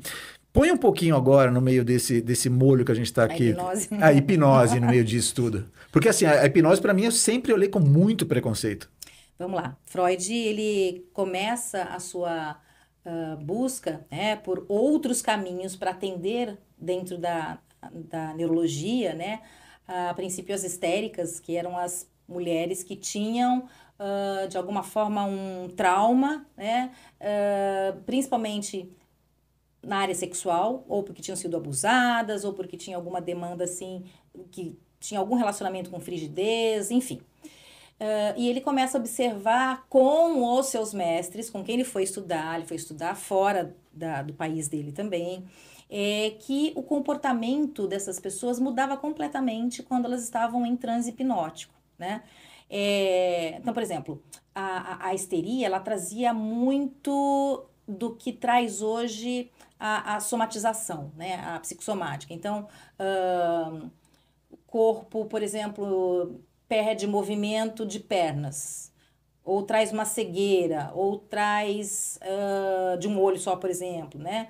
põe um pouquinho agora no meio desse molho que a gente está aqui. Hipnose. A hipnose no meio disso tudo. Porque, assim, a hipnose, para mim, eu sempre olhei com muito preconceito. Vamos lá. Freud, ele começa a sua busca, né, por outros caminhos para atender dentro da neurologia, né? A princípio, as histéricas, que eram as mulheres que tinham, de alguma forma, um trauma, né? Principalmente na área sexual, ou porque tinham sido abusadas, ou porque tinha alguma demanda, assim, que tinha algum relacionamento com frigidez, enfim. E ele começa a observar com os seus mestres, com quem ele foi estudar fora do país dele também, que o comportamento dessas pessoas mudava completamente quando elas estavam em transe hipnótico, né? Então, por exemplo, a histeria, ela trazia muito do que traz hoje a somatização, né? A psicossomática. Então, o corpo, por exemplo, perde movimento de pernas, ou traz uma cegueira, ou traz de um olho só, por exemplo, né?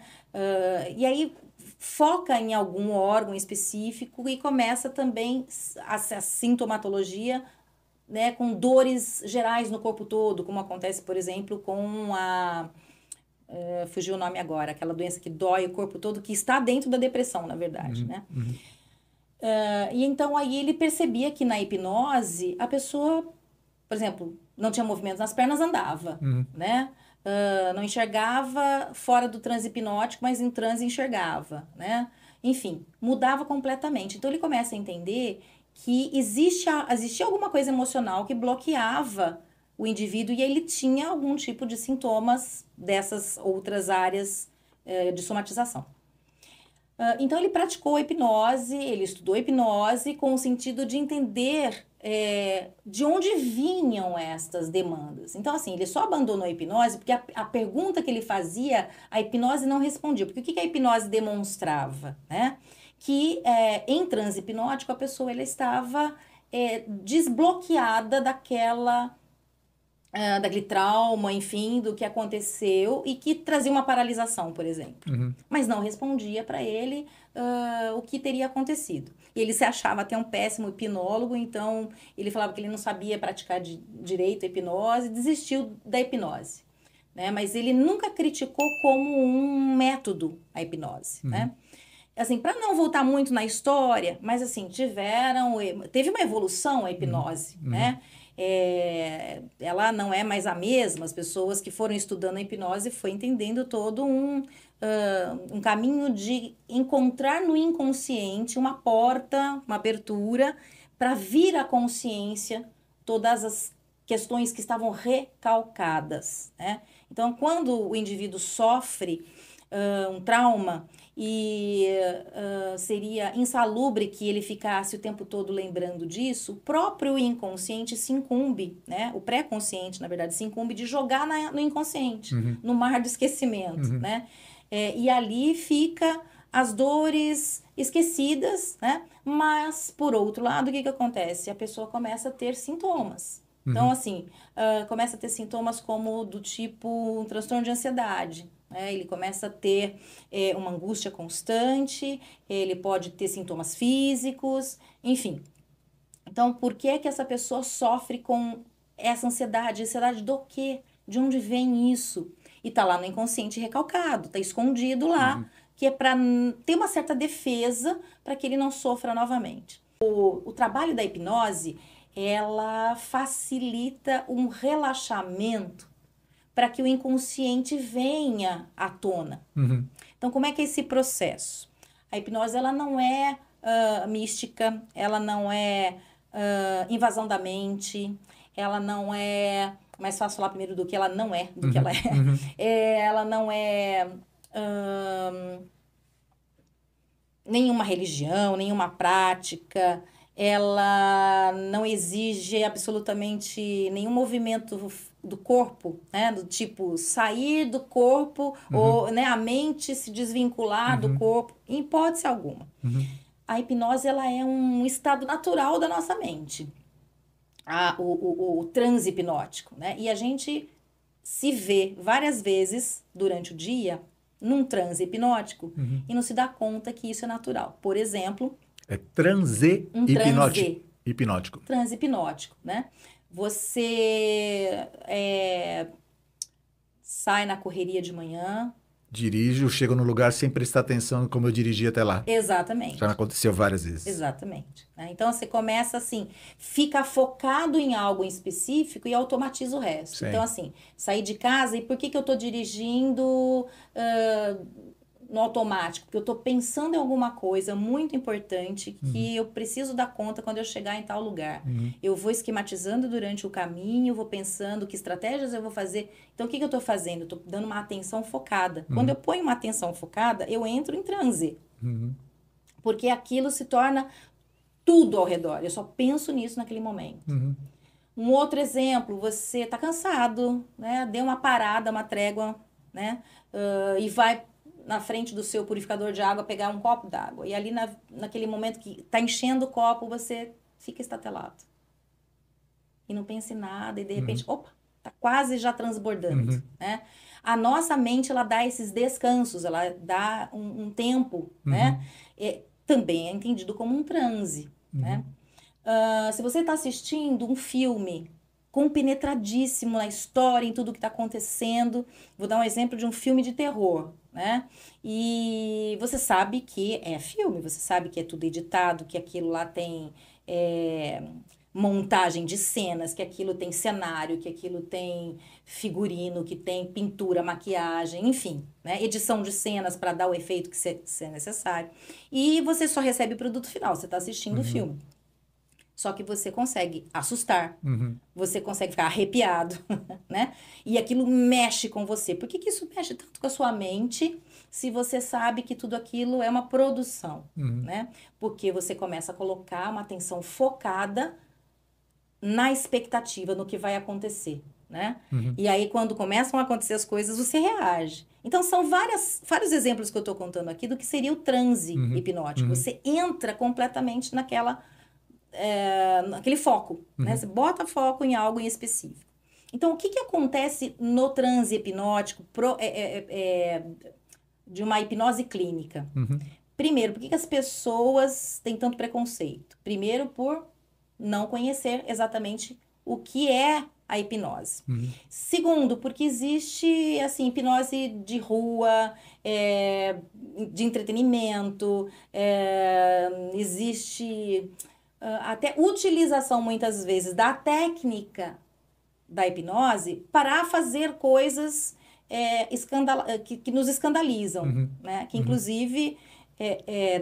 E aí foca em algum órgão específico e começa também a sintomatologia, né, com dores gerais no corpo todo, como acontece, por exemplo, com fugiu o nome agora, aquela doença que dói o corpo todo, que está dentro da depressão, na verdade, né? E então aí ele percebia que na hipnose a pessoa, por exemplo, não tinha movimento nas pernas, andava, né? Não enxergava fora do transe hipnótico, mas em transe enxergava, né? Enfim, mudava completamente. Então ele começa a entender que existia alguma coisa emocional que bloqueava o indivíduo e ele tinha algum tipo de sintomas dessas outras áreas de somatização. Então ele praticou a hipnose, ele estudou a hipnose com o sentido de entender de onde vinham estas demandas. Então, assim, ele só abandonou a hipnose porque a pergunta que ele fazia, a hipnose não respondia. Porque o que a hipnose demonstrava, né? Que em transe hipnótico a pessoa ela estava desbloqueada daquela daquele trauma, enfim, do que aconteceu e que trazia uma paralisação, por exemplo. Mas não respondia para ele o que teria acontecido. E ele se achava até um péssimo hipnólogo, então ele falava que ele não sabia praticar direito a hipnose, desistiu da hipnose. Né? Mas ele nunca criticou como um método a hipnose, né? Assim, para não voltar muito na história, mas assim, teve uma evolução a hipnose, né? Ela não é mais a mesma, as pessoas que foram estudando a hipnose foi entendendo todo um caminho de encontrar no inconsciente uma porta, uma abertura para vir à consciência todas as questões que estavam recalcadas, né? Então, quando o indivíduo sofre um trauma e seria insalubre que ele ficasse o tempo todo lembrando disso, o próprio inconsciente se incumbe, né? O pré-consciente, na verdade, se incumbe de jogar no inconsciente, no mar do esquecimento, né? E ali fica as dores esquecidas, né? Mas, por outro lado, o que acontece? A pessoa começa a ter sintomas. Então, assim, começa a ter sintomas como do tipo um transtorno de ansiedade. Ele começa a ter uma angústia constante, ele pode ter sintomas físicos, enfim. Então, por que é que essa pessoa sofre com essa ansiedade? Ansiedade do quê? De onde vem isso? E tá lá no inconsciente recalcado, tá escondido lá, que é para ter uma certa defesa para que ele não sofra novamente. O trabalho da hipnose, ela facilita um relaxamento para que o inconsciente venha à tona. Então, como é que é esse processo? A hipnose, ela não é mística, ela não é invasão da mente, ela não é... Mais fácil falar primeiro do que ela não é, do que ela é. Ela não é nenhuma religião, nenhuma prática, ela não exige absolutamente nenhum movimento do corpo, né? Do tipo sair do corpo ou, né, a mente se desvincular do corpo, em hipótese alguma. A hipnose, ela é um estado natural da nossa mente, o transe hipnótico, né? E a gente se vê várias vezes durante o dia num transe hipnótico e não se dá conta que isso é natural. Por exemplo... É transe hipnótico. Transe hipnótico, né? Você sai na correria de manhã. Dirijo, chego no lugar sem prestar atenção como eu dirigi até lá. Exatamente. Já aconteceu várias vezes. Exatamente. Né? Então, você começa assim, fica focado em algo em específico e automatiza o resto. Sim. Então, assim, sair de casa, e por que eu estou dirigindo no automático? Porque eu estou pensando em alguma coisa muito importante que eu preciso dar conta quando eu chegar em tal lugar. Eu vou esquematizando durante o caminho, vou pensando que estratégias eu vou fazer. Então, o que eu estou fazendo? Eu estou dando uma atenção focada. Quando eu ponho uma atenção focada, eu entro em transe. Porque aquilo se torna tudo ao redor. Eu só penso nisso naquele momento. Um outro exemplo, você está cansado, né? Deu uma parada, uma trégua, né? E vai na frente do seu purificador de água pegar um copo d'água. E ali naquele momento que está enchendo o copo, você fica estatelado. E não pensa em nada. E de repente, opa, está quase já transbordando, né? A nossa mente, ela dá esses descansos, ela dá um tempo, né? Também é entendido como um transe, né? Se você está assistindo um filme compenetradíssimo na história, em tudo que está acontecendo, vou dar um exemplo de um filme de terror, né? E você sabe que é filme, você sabe que é tudo editado, que aquilo lá tem montagem de cenas, que aquilo tem cenário, que aquilo tem figurino, que tem pintura, maquiagem, enfim, né? Edição de cenas para dar o efeito que é necessário. E você só recebe o produto final, você está assistindo o filme. Só que você consegue assustar, você consegue ficar arrepiado, né? E aquilo mexe com você. Por que isso mexe tanto com a sua mente se você sabe que tudo aquilo é uma produção, né? Porque você começa a colocar uma atenção focada na expectativa, no que vai acontecer, né? E aí, quando começam a acontecer as coisas, você reage. Então, são vários exemplos que eu estou contando aqui do que seria o transe hipnótico. Você entra completamente naquele foco, né? Você bota foco em algo em específico. Então, o que que acontece no transe hipnótico de uma hipnose clínica? Uhum. Primeiro, por que que as pessoas têm tanto preconceito? Primeiro, por não conhecer exatamente o que é a hipnose. Uhum. Segundo, porque existe, assim, hipnose de rua, de entretenimento, existe até utilização, muitas vezes, da técnica da hipnose para fazer coisas que nos escandalizam, Uhum. né? Que, Uhum. inclusive,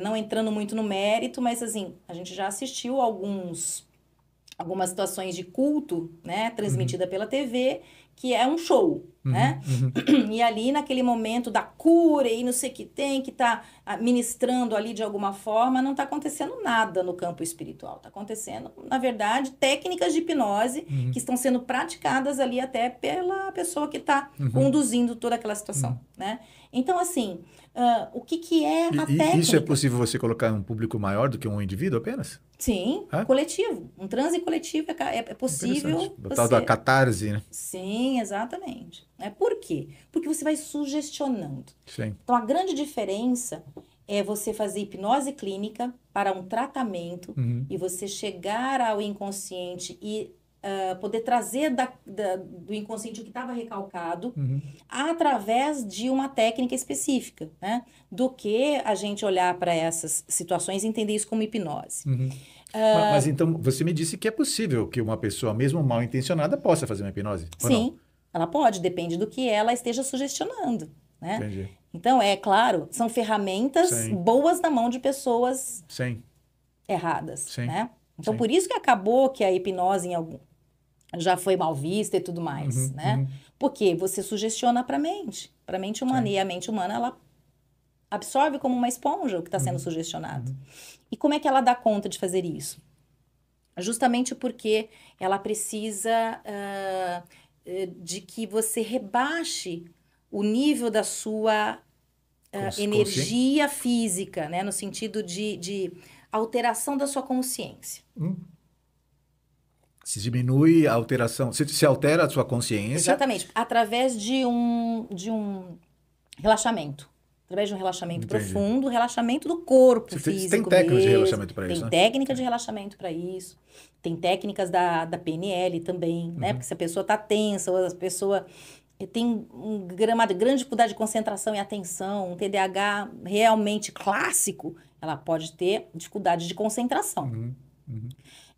não entrando muito no mérito, mas, assim, a gente já assistiu algumas situações de culto, né, transmitida pela TV, que é um show, né? Uhum. E ali naquele momento da cura e não sei o que tem, que tá ministrando ali de alguma forma, não está acontecendo nada no campo espiritual. Está acontecendo, na verdade, técnicas de hipnose Uhum. que estão sendo praticadas ali até pela pessoa que está Uhum. conduzindo toda aquela situação, né? Então, assim, o que que é a E isso é técnica? possível você colocar um público maior do que um indivíduo apenas? Sim, É? coletivo. Um transe coletivo é Interessante. possível O tal da você... catarse, né? Sim, exatamente. Por quê? Porque você vai sugestionando. Sim. Então, a grande diferença é você fazer hipnose clínica para um tratamento Uhum. e você chegar ao inconsciente e poder trazer do inconsciente o que estava recalcado Uhum. através de uma técnica específica, né? Do que a gente olhar para essas situações e entender isso como hipnose. Uhum. Mas então você me disse que é possível que uma pessoa, mesmo mal intencionada, possa fazer uma hipnose, ou não? Sim, ela pode, depende do que ela esteja sugestionando, né? Entendi. Então, é claro, são ferramentas Sim. boas na mão de pessoas Sim. erradas, Sim. né? Então, Sim. por isso que acabou que a hipnose já foi mal vista e tudo mais, Uhum. né? Uhum. Porque você sugestiona para a mente humana, Sim. e a mente humana, ela absorve como uma esponja o que está sendo Uhum. sugestionado. Uhum. E como é que ela dá conta de fazer isso? Justamente porque ela precisa de que você rebaixe o nível da sua Consciente. energia física, né? No sentido de alteração da sua consciência. Se diminui a alteração, se altera a sua consciência. Exatamente. Através de um relaxamento. Através de um relaxamento Entendi. profundo, relaxamento do corpo Você tem físico técnicas de mesmo. relaxamento para isso, Tem né? técnica Sim. de relaxamento para isso. Tem técnicas da PNL também, né? Porque se a pessoa está tensa, ou a pessoa tem uma grande dificuldade de concentração e atenção, um TDAH realmente clássico, ela pode ter dificuldade de concentração. Uhum. Uhum.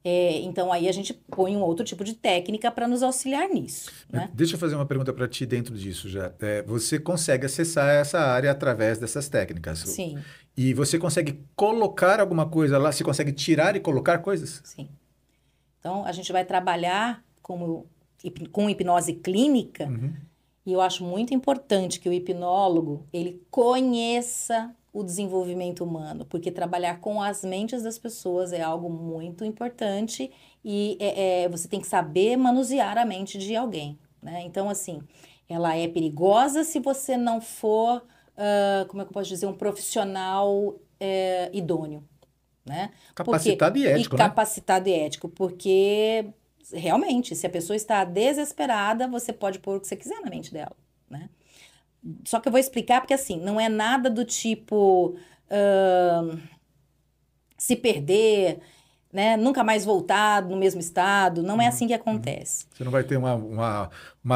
Então, aí a gente põe um outro tipo de técnica para nos auxiliar nisso, né? Deixa eu fazer uma pergunta para ti dentro disso já. Você consegue acessar essa área através dessas técnicas? Sim, E você consegue colocar alguma coisa lá? Você consegue tirar e colocar coisas? sim. Então, a gente vai trabalhar com hipnose clínica, Uhum. e eu acho muito importante que o hipnólogo, ele conheça o desenvolvimento humano, porque trabalhar com as mentes das pessoas é algo muito importante e você tem que saber manusear a mente de alguém, né? Então, assim, ela é perigosa se você não for, como é que eu posso dizer, um profissional idôneo, né? Capacitado e ético, né? Capacitado e ético, porque realmente, se a pessoa está desesperada, você pode pôr o que você quiser na mente dela, né? Só que eu vou explicar porque, assim, não é nada do tipo se perder, né? Nunca mais voltar no mesmo estado. Não é assim que acontece. Você não vai ter uma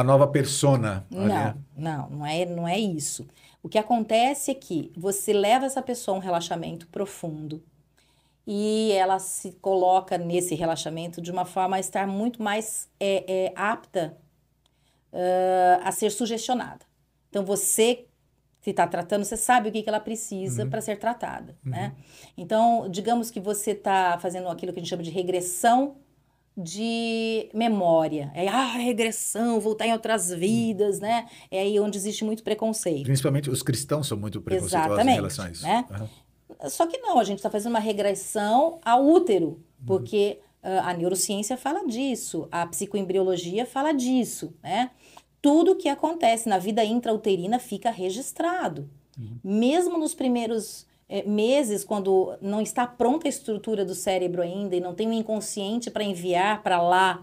nova persona ali, né? Não é isso. O que acontece é que você leva essa pessoa a um relaxamento profundo e ela se coloca nesse relaxamento de uma forma a estar muito mais apta a ser sugestionada. Então, você que está tratando, você sabe o que ela precisa para ser tratada, né? Então, digamos que você está fazendo aquilo que a gente chama de regressão de memória. Regressão, voltar em outras vidas, né? É aí onde existe muito preconceito. Principalmente os cristãos são muito preconceituosos em relação a isso. Né? Uhum. Só que não, a gente está fazendo uma regressão ao útero, porque a neurociência fala disso, a psicoembriologia fala disso, né? Tudo que acontece na vida intrauterina fica registrado. Mesmo nos primeiros meses, quando não está pronta a estrutura do cérebro ainda e não tem um inconsciente para enviar para lá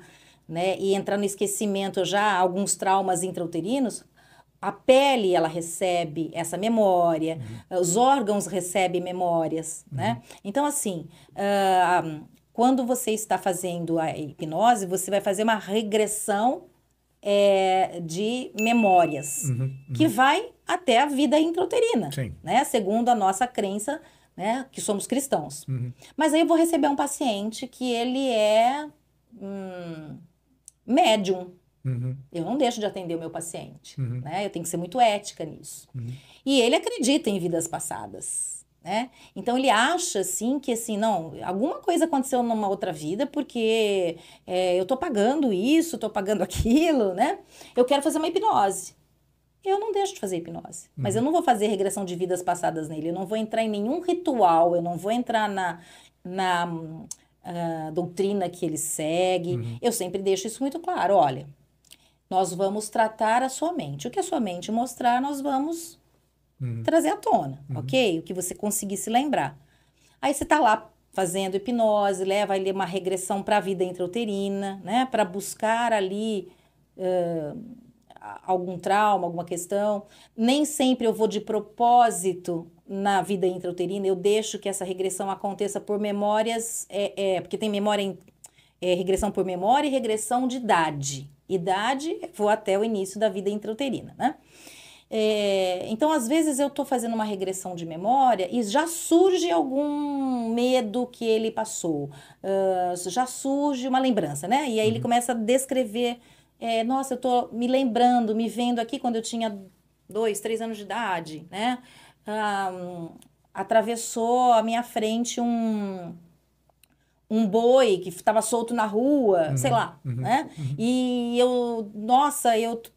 né, e entrar no esquecimento já, alguns traumas intrauterinos, a pele, ela recebe essa memória, os órgãos recebem memórias, né? Então, assim, quando você está fazendo a hipnose, você vai fazer uma regressão de memórias, que vai até a vida intrauterina, Sim. né? Segundo a nossa crença, né, que somos cristãos. Mas aí eu vou receber um paciente que ele é médium. Eu não deixo de atender o meu paciente, né? Eu tenho que ser muito ética nisso. E ele acredita em vidas passadas, né? Então ele acha, assim, que assim, não, alguma coisa aconteceu numa outra vida, porque eu tô pagando isso, tô pagando aquilo, né? Eu quero fazer uma hipnose. Eu não deixo de fazer hipnose. Mas eu não vou fazer regressão de vidas passadas nele. Eu não vou entrar em nenhum ritual. Eu não vou entrar na doutrina que ele segue. Eu sempre deixo isso muito claro. Olha, nós vamos tratar a sua mente. O que a sua mente mostrar, nós vamos trazer à tona, ok? O que você conseguir se lembrar. Aí você tá lá fazendo hipnose, leva ali uma regressão para a vida intrauterina, né? Para buscar ali algum trauma, alguma questão. Nem sempre eu vou de propósito na vida intrauterina, eu deixo que essa regressão aconteça por memórias, porque tem regressão por memória e regressão de idade. Idade, vou até o início da vida intrauterina, né? Então, às vezes, eu estou fazendo uma regressão de memória e já surge algum medo que ele passou, já surge uma lembrança, né? E aí ele começa a descrever, nossa, eu estou me lembrando, me vendo aqui quando eu tinha 2, 3 anos de idade, né? Atravessou a minha frente um boi que estava solto na rua, sei lá, né? E eu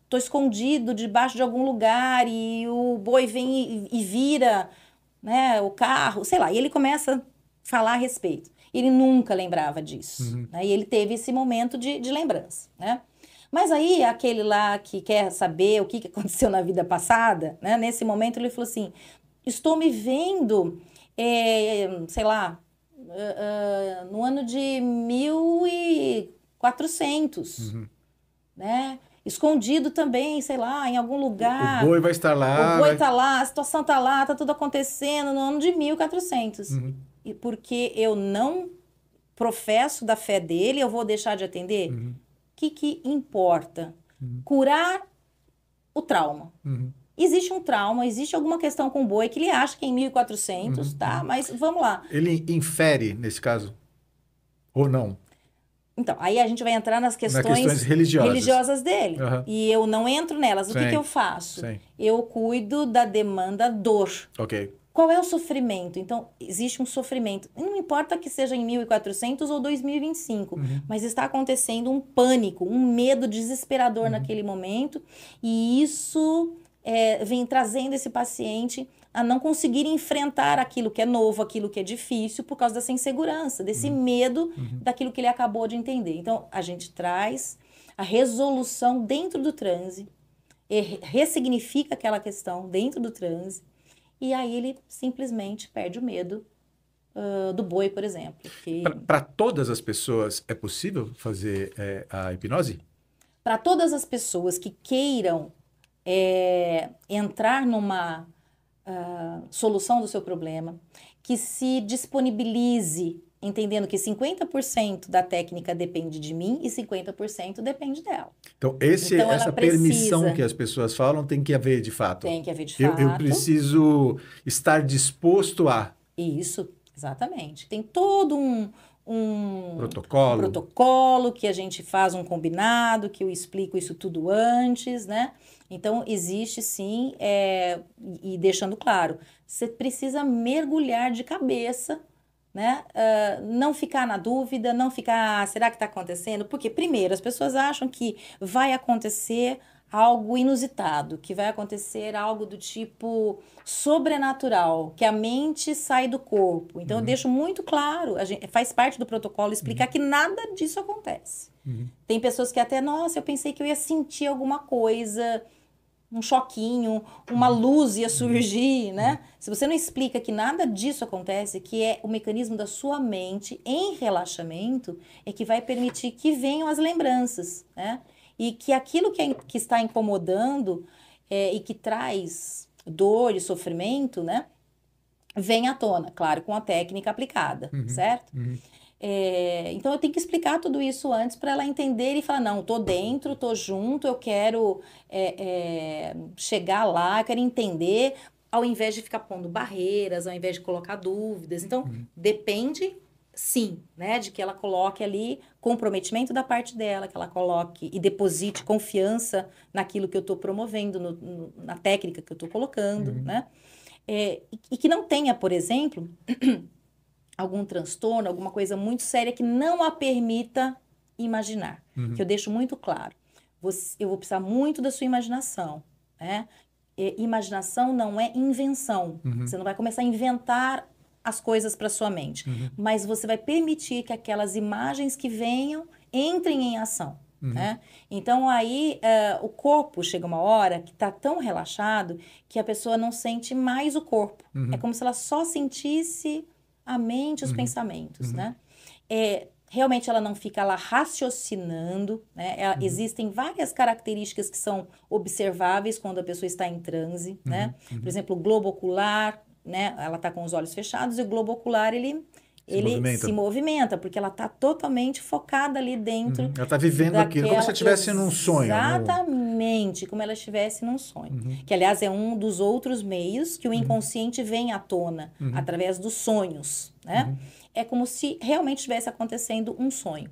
tô escondido debaixo de algum lugar e o boi vem e vira, né, o carro, sei lá. E ele começa a falar a respeito. Ele nunca lembrava disso, né? E ele teve esse momento de lembrança, né? Mas aí, aquele lá que quer saber o que aconteceu na vida passada, né? Nesse momento ele falou assim, estou me vendo, sei lá, no ano de 1400, né? Escondido também, sei lá, em algum lugar. O boi vai estar lá. O boi tá lá, a situação tá lá, tá tudo acontecendo no ano de 1400. E porque eu não professo da fé dele, eu vou deixar de atender? O que importa? Curar o trauma. Existe um trauma, existe alguma questão com o boi que ele acha que é em 1400, tá? Mas vamos lá. Ele infere, nesse caso? Ou não? Então, aí a gente vai entrar nas questões religiosas dele. E eu não entro nelas. O que eu faço? Sim. Eu cuido da demanda dor. Ok. Qual é o sofrimento? Então, existe um sofrimento. Não importa que seja em 1400 ou 2025, mas está acontecendo um pânico, um medo desesperador naquele momento. E isso vem trazendo esse paciente a não conseguir enfrentar aquilo que é novo, aquilo que é difícil, por causa dessa insegurança, desse medo daquilo que ele acabou de entender. Então, a gente traz a resolução dentro do transe, ressignifica aquela questão dentro do transe, e aí ele simplesmente perde o medo do boi, por exemplo. Para todas as pessoas é possível fazer a hipnose? Para todas as pessoas que queiram entrar numa solução do seu problema, que se disponibilize, entendendo que 50% da técnica depende de mim e 50% depende dela. Então, essa permissão que as pessoas falam tem que haver de fato. Tem que haver de fato. Eu preciso estar disposto a... Isso, exatamente. Tem todo um protocolo que a gente faz um combinado, que eu explico isso tudo antes, né? Então, existe sim, e deixando claro, você precisa mergulhar de cabeça, né? Não ficar na dúvida, não ficar, será que está acontecendo? Porque, primeiro, as pessoas acham que vai acontecer algo inusitado, que vai acontecer algo do tipo sobrenatural, que a mente sai do corpo. Então, eu deixo muito claro, faz parte do protocolo explicar que nada disso acontece. Tem pessoas que até, nossa, eu pensei que eu ia sentir alguma coisa. um choquinho, uma luz ia surgir, né? Se você não explica que nada disso acontece, que é o mecanismo da sua mente em relaxamento, é que vai permitir que venham as lembranças, né? E que aquilo que está incomodando e que traz dor e sofrimento, né? Vem à tona, claro, com a técnica aplicada, certo? Então eu tenho que explicar tudo isso antes para ela entender e falar, não, tô dentro, tô junto, eu quero chegar lá, eu quero entender, ao invés de ficar pondo barreiras, ao invés de colocar dúvidas. Então, depende, sim, né, de que ela coloque ali comprometimento da parte dela, que ela coloque e deposite confiança naquilo que eu estou promovendo, na técnica que eu estou colocando, né? E que não tenha, por exemplo, algum transtorno, alguma coisa muito séria que não a permita imaginar. Que eu deixo muito claro. Eu vou precisar muito da sua imaginação, né? Imaginação não é invenção. Você não vai começar a inventar as coisas para sua mente. Mas você vai permitir que aquelas imagens que venham entrem em ação. Né? Então, aí, o corpo chega uma hora que está tão relaxado que a pessoa não sente mais o corpo. É como se ela só sentisse a mente, os pensamentos, né? Realmente ela não fica lá raciocinando, né? Existem várias características que são observáveis quando a pessoa está em transe, né? Por exemplo, o globo ocular, né? Ela está com os olhos fechados e o globo ocular, ele se movimenta, porque ela está totalmente focada ali dentro. Ela está vivendo aquilo, como se estivesse num sonho. Exatamente, como ela estivesse num sonho. Que, aliás, é um dos outros meios que o inconsciente vem à tona, através dos sonhos, né? É como se realmente estivesse acontecendo um sonho.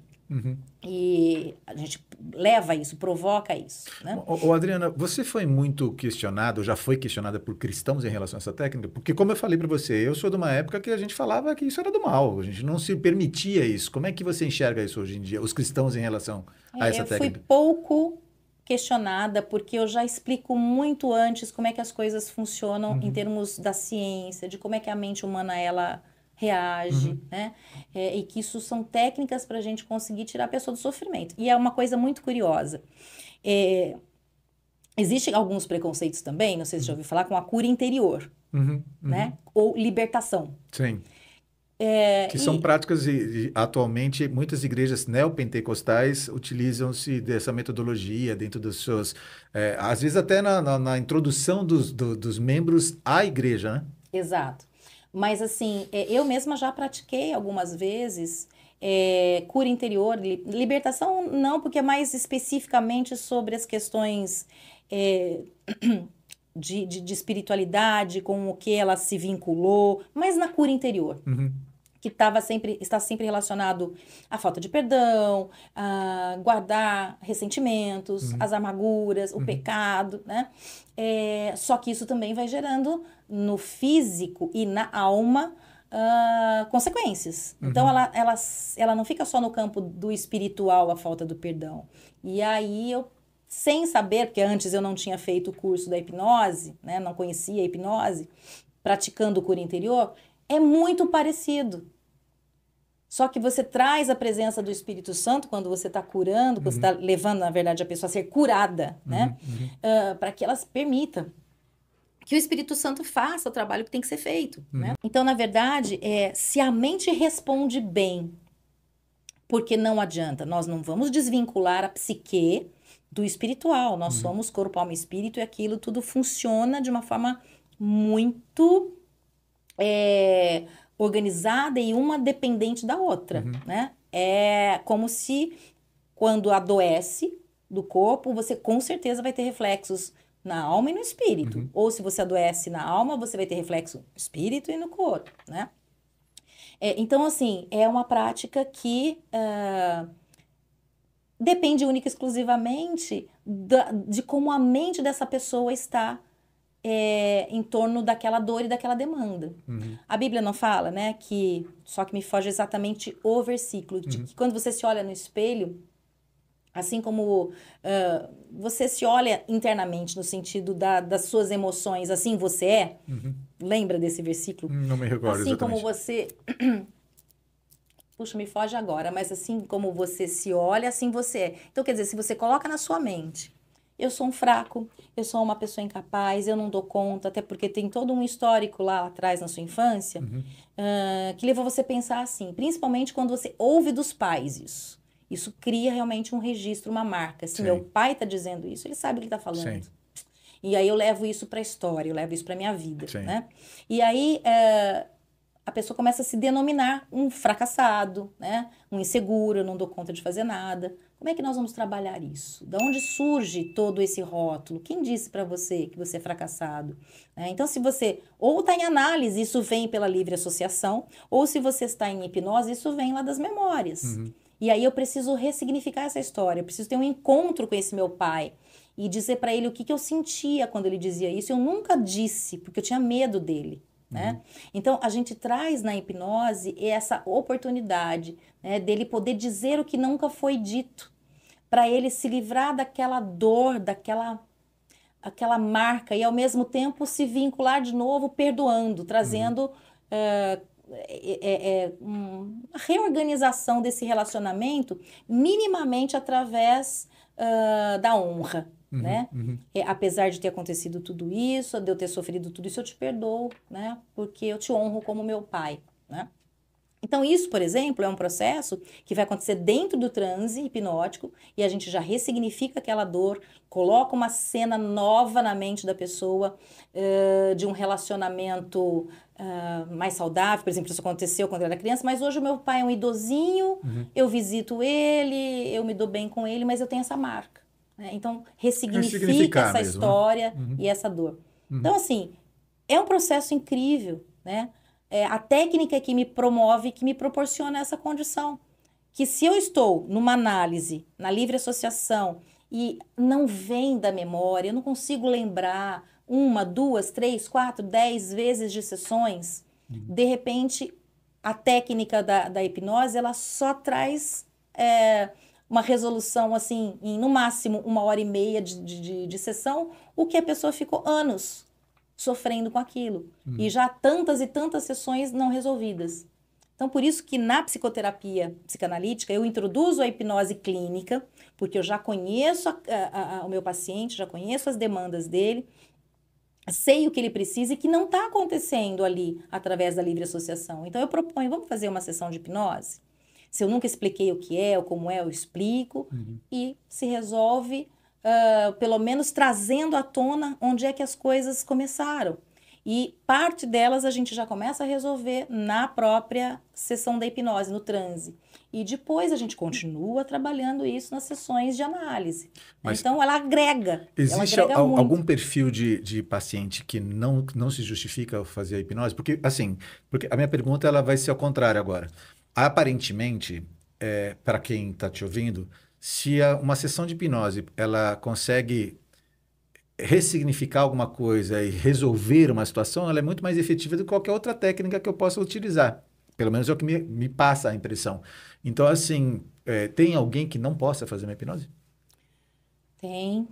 E a gente leva isso, provoca isso, né? Adriana, você foi muito questionada, ou já foi questionada por cristãos em relação a essa técnica? Porque, como eu falei para você, eu sou de uma época que a gente falava que isso era do mal, a gente não se permitia isso. Como é que você enxerga isso hoje em dia, os cristãos em relação a essa técnica? Eu fui pouco questionada, porque eu já explico muito antes como é que as coisas funcionam em termos da ciência, de como é que a mente humana, ela reage, né? E que isso são técnicas para a gente conseguir tirar a pessoa do sofrimento. E é uma coisa muito curiosa. Existem alguns preconceitos também, não sei se você já ouviu falar, com a cura interior, né? Ou libertação. Sim. Que são práticas e atualmente muitas igrejas neopentecostais utilizam-se dessa metodologia dentro dos seus... às vezes até na introdução dos membros à igreja, né? Exato. Mas, assim, eu mesma já pratiquei algumas vezes cura interior, libertação não, porque é mais especificamente sobre as questões de espiritualidade, com o que ela se vinculou, mas na cura interior. Que está sempre relacionado à falta de perdão, a guardar ressentimentos, as amarguras, o pecado, né? Só que isso também vai gerando no físico e na alma consequências. Então, ela não fica só no campo do espiritual, a falta do perdão. E aí, sem saber, porque antes eu não tinha feito o curso da hipnose, né? Não conhecia a hipnose, praticando cura interior, é muito parecido. Só que você traz a presença do Espírito Santo quando você está curando, quando você está levando, na verdade, a pessoa a ser curada, né? Para que ela permita que o Espírito Santo faça o trabalho que tem que ser feito, né? Então, na verdade, se a mente responde bem, porque não adianta, nós não vamos desvincular a psique do espiritual. Nós somos corpo, alma e espírito, e aquilo tudo funciona de uma forma muito organizada e uma dependente da outra, né? É como se quando adoece do corpo, você com certeza vai ter reflexos na alma e no espírito. Ou se você adoece na alma, você vai ter reflexo no espírito e no corpo, né? Então, assim, é uma prática que depende única e exclusivamente de como a mente dessa pessoa está em torno daquela dor e daquela demanda. A Bíblia não fala, né, só que me foge exatamente o versículo, de que quando você se olha no espelho, assim como você se olha internamente no sentido das suas emoções, assim você é, lembra desse versículo? Não me recordo assim exatamente. Como você... Puxa, me foge agora, mas assim como você se olha, assim você é. Então, quer dizer, se você coloca na sua mente, eu sou um fraco, eu sou uma pessoa incapaz, eu não dou conta, até porque tem todo um histórico lá atrás na sua infância, que levou você a pensar assim, principalmente quando você ouve dos pais isso. Isso cria realmente um registro, uma marca. Se meu Sim, pai está dizendo isso, ele sabe o que ele está sim, falando. E aí eu levo isso para a história, eu levo isso para minha vida, sim. né? E aí a pessoa começa a se denominar um fracassado, né? Um inseguro, eu não dou conta de fazer nada. Como é que nós vamos trabalhar isso? Da onde surge todo esse rótulo? Quem disse para você que você é fracassado? Então, se você ou está em análise, isso vem pela livre associação, ou se você está em hipnose, isso vem lá das memórias. E aí eu preciso ressignificar essa história, eu preciso ter um encontro com esse meu pai e dizer para ele o que eu sentia quando ele dizia isso. Eu nunca disse, porque eu tinha medo dele. Né? Então, a gente traz na hipnose essa oportunidade, né, dele poder dizer o que nunca foi dito, para ele se livrar daquela dor, aquela marca, e ao mesmo tempo se vincular de novo, perdoando, trazendo uma reorganização desse relacionamento, minimamente através da honra. Né? Apesar de ter acontecido tudo isso, de eu ter sofrido tudo isso, eu te perdoo, né? Porque eu te honro como meu pai, né? Então, isso, por exemplo, é um processo que vai acontecer dentro do transe hipnótico e a gente já ressignifica aquela dor, coloca uma cena nova na mente da pessoa, de um relacionamento mais saudável. Por exemplo, isso aconteceu quando eu era criança, mas hoje o meu pai é um idosinho, eu visito ele, eu me dou bem com ele, mas eu tenho essa marca. Né? Então, ressignifica Ressignificar essa mesmo, né? história e essa dor. Então, assim, é um processo incrível, né? A técnica que me promove, que me proporciona essa condição. Que se eu estou numa análise, na livre associação, e não vem da memória, eu não consigo lembrar 1, 2, 3, 4, 10 vezes de sessões, de repente, a técnica da hipnose, ela só traz uma resolução, assim, em no máximo 1 hora e meia de sessão, o que a pessoa ficou anos sofrendo com aquilo. E já tantas e tantas sessões não resolvidas. Então, por isso que na psicoterapia psicanalítica eu introduzo a hipnose clínica, porque eu já conheço o meu paciente, já conheço as demandas dele, sei o que ele precisa e que não está acontecendo ali através da livre associação. Então, eu proponho, vamos fazer uma sessão de hipnose? Se eu nunca expliquei o que é ou como é, eu explico e se resolve pelo menos trazendo à tona onde é que as coisas começaram. E parte delas a gente já começa a resolver na própria sessão da hipnose, no transe. E depois a gente continua trabalhando isso nas sessões de análise. Mas então, ela agrega existe muito. algum perfil de paciente que não se justifica fazer a hipnose? Porque, assim, porque a minha pergunta ela vai ser ao contrário agora. Aparentemente, para quem está te ouvindo, se uma sessão de hipnose ela consegue ressignificar alguma coisa e resolver uma situação, ela é muito mais efetiva do que qualquer outra técnica que eu possa utilizar. Pelo menos é o que me passa a impressão. Então, assim, tem alguém que não possa fazer uma hipnose? Tem,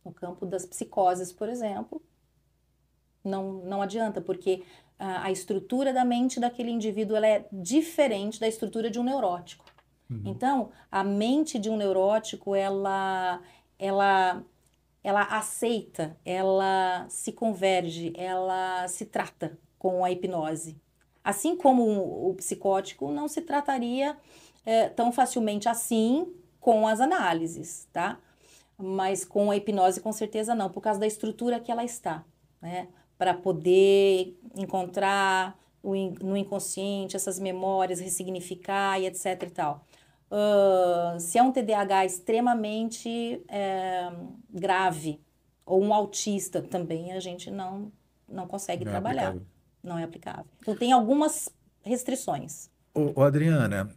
no campo das psicoses, por exemplo, não adianta, porque a estrutura da mente daquele indivíduo ela é diferente da estrutura de um neurótico. Então, a mente de um neurótico, ela aceita, ela se converge, ela se trata com a hipnose. Assim como o psicótico não se trataria tão facilmente assim com as análises, tá? Mas com a hipnose, com certeza não, por causa da estrutura que ela está, né? Para poder encontrar no inconsciente essas memórias, ressignificar e etc e tal. Se é um TDAH extremamente grave, ou um autista também, a gente não consegue Não é trabalhar. aplicável. Não é aplicável. Então, tem algumas restrições. Ô, Adriana,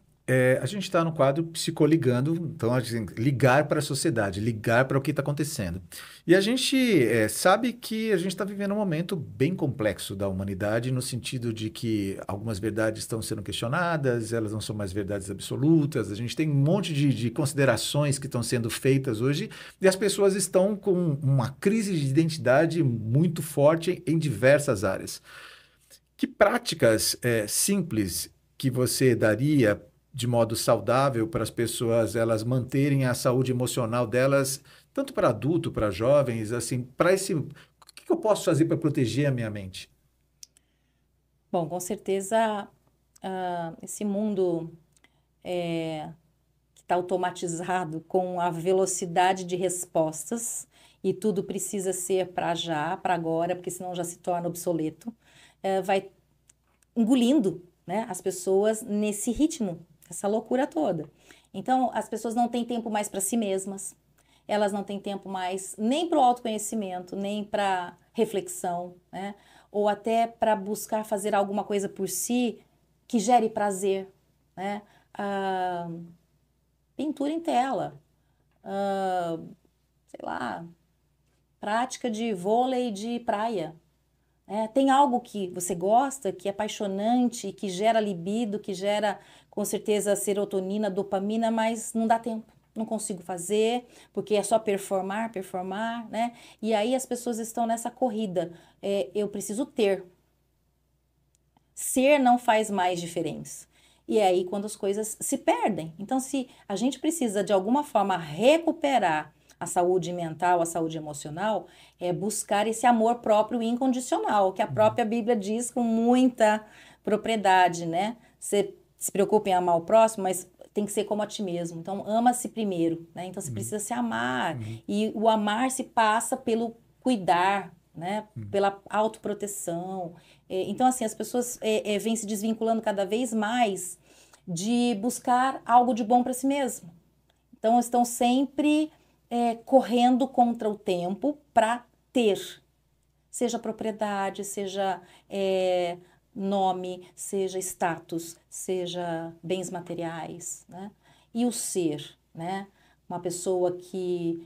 a gente está no quadro Psicoligando, então assim, ligar para a sociedade, ligar para o que está acontecendo. E a gente sabe que a gente está vivendo um momento bem complexo da humanidade, no sentido de que algumas verdades estão sendo questionadas, elas não são mais verdades absolutas, a gente tem um monte de considerações que estão sendo feitas hoje, e as pessoas estão com uma crise de identidade muito forte em diversas áreas. Que práticas simples que você daria de modo saudável para as pessoas elas manterem a saúde emocional delas, tanto para adulto, para jovens, assim, para esse, o que eu posso fazer para proteger a minha mente? Bom, com certeza, esse mundo que está automatizado com a velocidade de respostas e tudo precisa ser para já, para agora, porque senão já se torna obsoleto, vai engolindo, né, as pessoas nesse ritmo, essa loucura toda. Então, as pessoas não têm tempo mais para si mesmas, elas não têm tempo mais nem para o autoconhecimento, nem para reflexão, né, ou até para buscar fazer alguma coisa por si que gere prazer, né? Ah, pintura em tela, sei lá, prática de vôlei de praia. Tem algo que você gosta, que é apaixonante, que gera libido, que gera, com certeza, serotonina, dopamina, mas não dá tempo. Não consigo fazer, porque é só performar, performar, né? E aí as pessoas estão nessa corrida. Eu preciso ter. Ser não faz mais diferença. E é aí quando as coisas se perdem. Então, se a gente precisa de alguma forma recuperar a saúde mental, a saúde emocional, é buscar esse amor próprio incondicional, que a própria Bíblia diz com muita propriedade, né? Você se preocupa em amar o próximo, mas tem que ser como a ti mesmo. Então, ama-se primeiro, né? Então, você precisa se amar. E o amar se passa pelo cuidar, né? Pela autoproteção. Então, assim, as pessoas vêm se desvinculando cada vez mais de buscar algo de bom para si mesmo. Então, estão sempre correndo contra o tempo para ter, seja propriedade, seja nome, seja status, seja bens materiais, né? E o ser, né? Uma pessoa que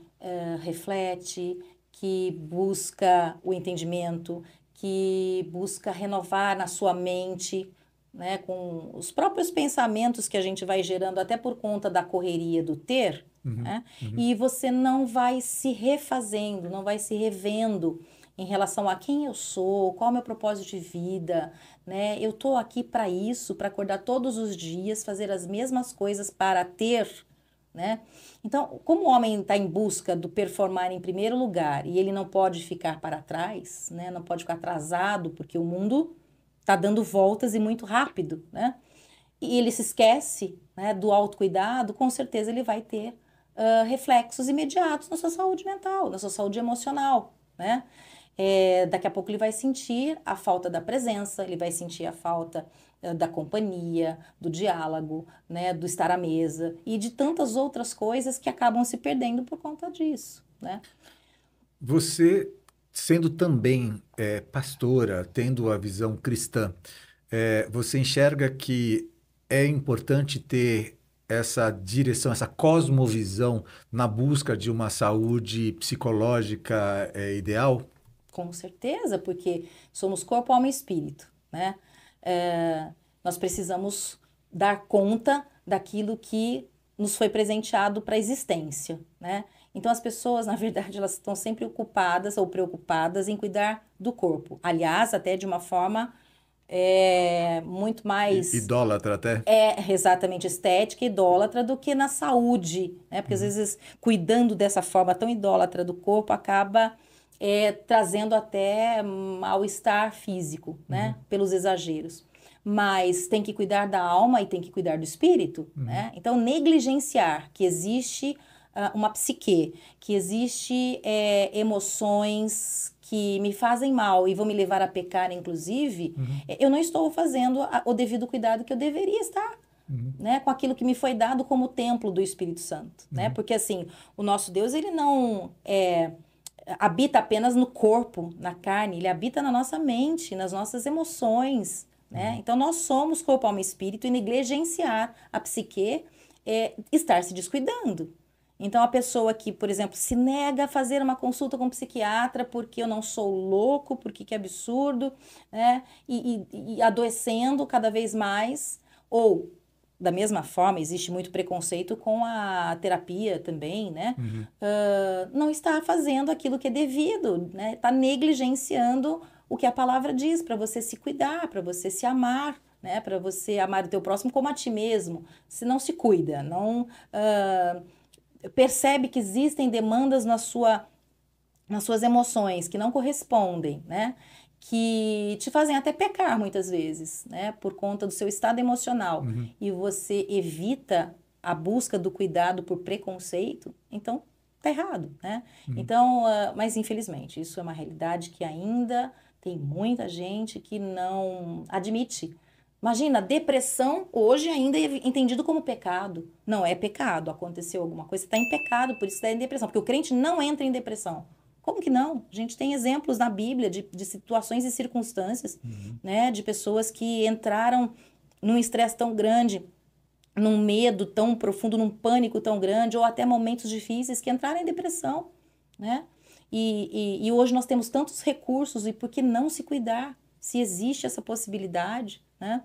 reflete, que busca o entendimento, que busca renovar na sua mente, né, com os próprios pensamentos que a gente vai gerando até por conta da correria do ter, né? E você não vai se refazendo, não vai se revendo em relação a quem eu sou, qual é o meu propósito de vida, né? Eu tô aqui para isso, para acordar todos os dias, fazer as mesmas coisas para ter, né? Então, como o homem está em busca do performar em primeiro lugar e ele não pode ficar para trás, né? Não pode ficar atrasado, porque o mundo está dando voltas e muito rápido, né? E ele se esquece, né, do autocuidado, com certeza ele vai ter reflexos imediatos na sua saúde mental, na sua saúde emocional, né? Daqui a pouco ele vai sentir a falta da presença, ele vai sentir a falta da companhia, do diálogo, né, do estar à mesa e de tantas outras coisas que acabam se perdendo por conta disso, né? Você, sendo também pastora, tendo a visão cristã, você enxerga que é importante ter essa direção, essa cosmovisão na busca de uma saúde psicológica ideal? Com certeza, porque somos corpo, alma e espírito, né? Nós precisamos dar conta daquilo que nos foi presenteado para a existência, né? Então, as pessoas, na verdade, elas estão sempre ocupadas ou preocupadas em cuidar do corpo. Aliás, até de uma forma muito mais Idólatra até? exatamente estética, idólatra, do que na saúde, né? Porque às vezes cuidando dessa forma tão idólatra do corpo acaba trazendo até mal-estar físico, né? Pelos exageros. Mas tem que cuidar da alma e tem que cuidar do espírito, né? Então, negligenciar que existe uma psique, que existe emoções que me fazem mal e vão me levar a pecar, inclusive, eu não estou fazendo o devido cuidado que eu deveria estar, né, com aquilo que me foi dado como templo do Espírito Santo, né? Porque, assim, o nosso Deus, ele não habita apenas no corpo, na carne, ele habita na nossa mente, nas nossas emoções, né? Então, nós somos corpo, alma e espírito e negligenciar a psique estar se descuidando. Então, a pessoa que, por exemplo, se nega a fazer uma consulta com um psiquiatra porque eu não sou louco, porque que absurdo, né? E adoecendo cada vez mais. Ou, da mesma forma, existe muito preconceito com a terapia também, né? Não está fazendo aquilo que é devido, né? Está negligenciando o que a palavra diz para você se cuidar, para você se amar, né? Para você amar o teu próximo como a ti mesmo. Se não se cuida, não percebe que existem demandas nas suas emoções que não correspondem, né? Que te fazem até pecar muitas vezes, né? Por conta do seu estado emocional. E você evita a busca do cuidado por preconceito, então tá errado, né? Então, mas infelizmente, isso é uma realidade que ainda tem muita gente que não admite. Imagina, depressão hoje ainda é entendido como pecado. Não é pecado, aconteceu alguma coisa, está em pecado, por isso está em depressão. Porque o crente não entra em depressão. Como que não? A gente tem exemplos na Bíblia de situações e circunstâncias, né? De pessoas que entraram num estresse tão grande, num medo tão profundo, num pânico tão grande, ou até momentos difíceis que entraram em depressão, né? E hoje nós temos tantos recursos, e por que não se cuidar, se existe essa possibilidade, né?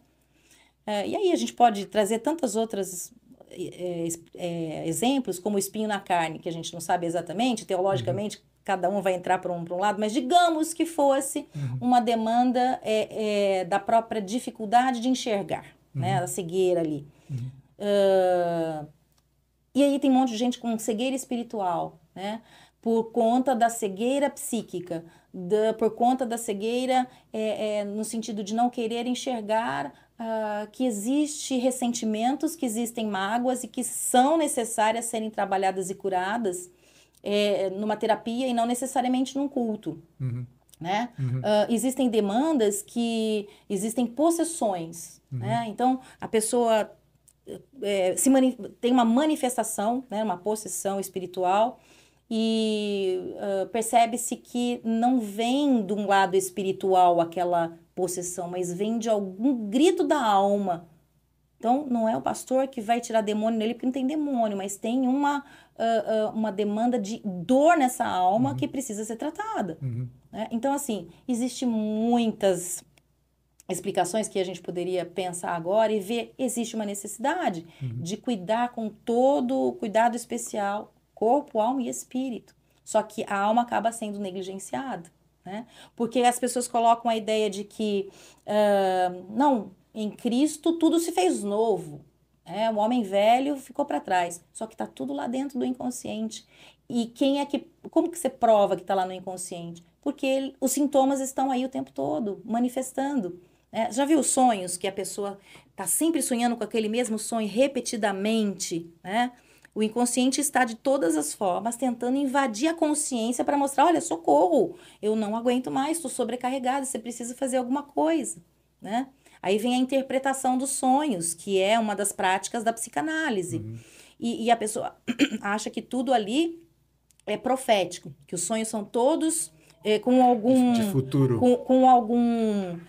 E aí a gente pode trazer tantas outras exemplos, como o espinho na carne, que a gente não sabe exatamente, teologicamente, cada um vai entrar para um lado, mas digamos que fosse uma demanda da própria dificuldade de enxergar, né? A cegueira ali. E aí tem um monte de gente com cegueira espiritual, né? Por conta da cegueira psíquica, por conta da cegueira no sentido de não querer enxergar que existe ressentimentos, que existem mágoas e que são necessárias serem trabalhadas e curadas numa terapia e não necessariamente num culto. Né? Existem demandas que existem possessões, né? Então a pessoa tem uma manifestação, né? Uma possessão espiritual e percebe-se que não vem de um lado espiritual aquela possessão, mas vem de algum grito da alma. Então, não é o pastor que vai tirar demônio nele, porque não tem demônio, mas tem uma demanda de dor nessa alma que precisa ser tratada. Né? Então, assim, existem muitas explicações que a gente poderia pensar agora e ver, existe uma necessidade de cuidar com todo o cuidado especial, corpo, alma e espírito. Só que a alma acaba sendo negligenciada, né? Porque as pessoas colocam a ideia de que, não, em Cristo tudo se fez novo. O homem velho ficou para trás. Só que está tudo lá dentro do inconsciente. E como que você prova que está lá no inconsciente? Porque os sintomas estão aí o tempo todo, manifestando. Já viu os sonhos que a pessoa está sempre sonhando com aquele mesmo sonho repetidamente, né? O inconsciente está de todas as formas tentando invadir a consciência para mostrar, olha, socorro, eu não aguento mais, estou sobrecarregada, você precisa fazer alguma coisa, né? Aí vem a interpretação dos sonhos, que é uma das práticas da psicanálise. E a pessoa acha que tudo ali é profético, que os sonhos são todos com algum... De futuro. Com algum...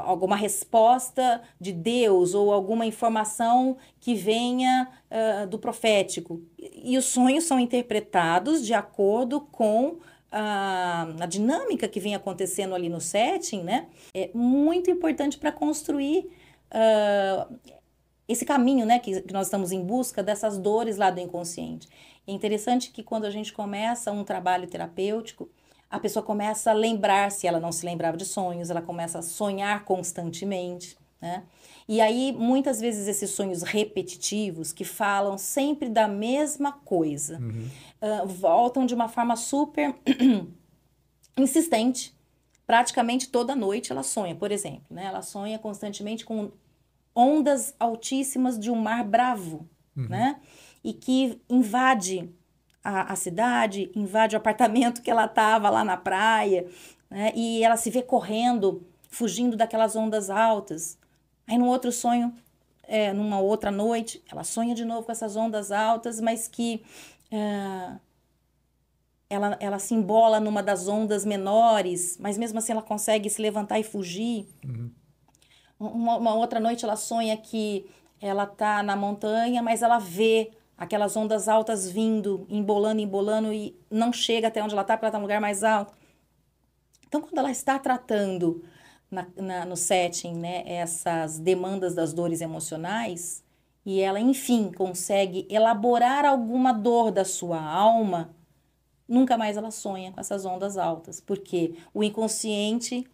alguma resposta de Deus ou alguma informação que venha do profético. E os sonhos são interpretados de acordo com a dinâmica que vem acontecendo ali no setting, né? É muito importante para construir esse caminho, né, que nós estamos em busca dessas dores lá do inconsciente. É interessante que quando a gente começa um trabalho terapêutico, a pessoa começa a lembrar, se ela não se lembrava de sonhos, ela começa a sonhar constantemente, né? E aí, muitas vezes, esses sonhos repetitivos, que falam sempre da mesma coisa, voltam de uma forma super insistente. Praticamente toda noite ela sonha, por exemplo, né? Ela sonha constantemente com ondas altíssimas de um mar bravo, né? E que invade a cidade, invade o apartamento que ela estava lá na praia, né? E ela se vê correndo, fugindo daquelas ondas altas. Aí, num outro sonho, numa outra noite, ela sonha de novo com essas ondas altas, mas que ela se embola numa das ondas menores, mas mesmo assim ela consegue se levantar e fugir. Uma outra noite ela sonha que ela está na montanha, mas ela vê aquelas ondas altas vindo, embolando e não chega até onde ela está, porque ela está num lugar mais alto. Então, quando ela está tratando no setting, né, essas demandas das dores emocionais, e ela, enfim, consegue elaborar alguma dor da sua alma, nunca mais ela sonha com essas ondas altas, porque o inconsciente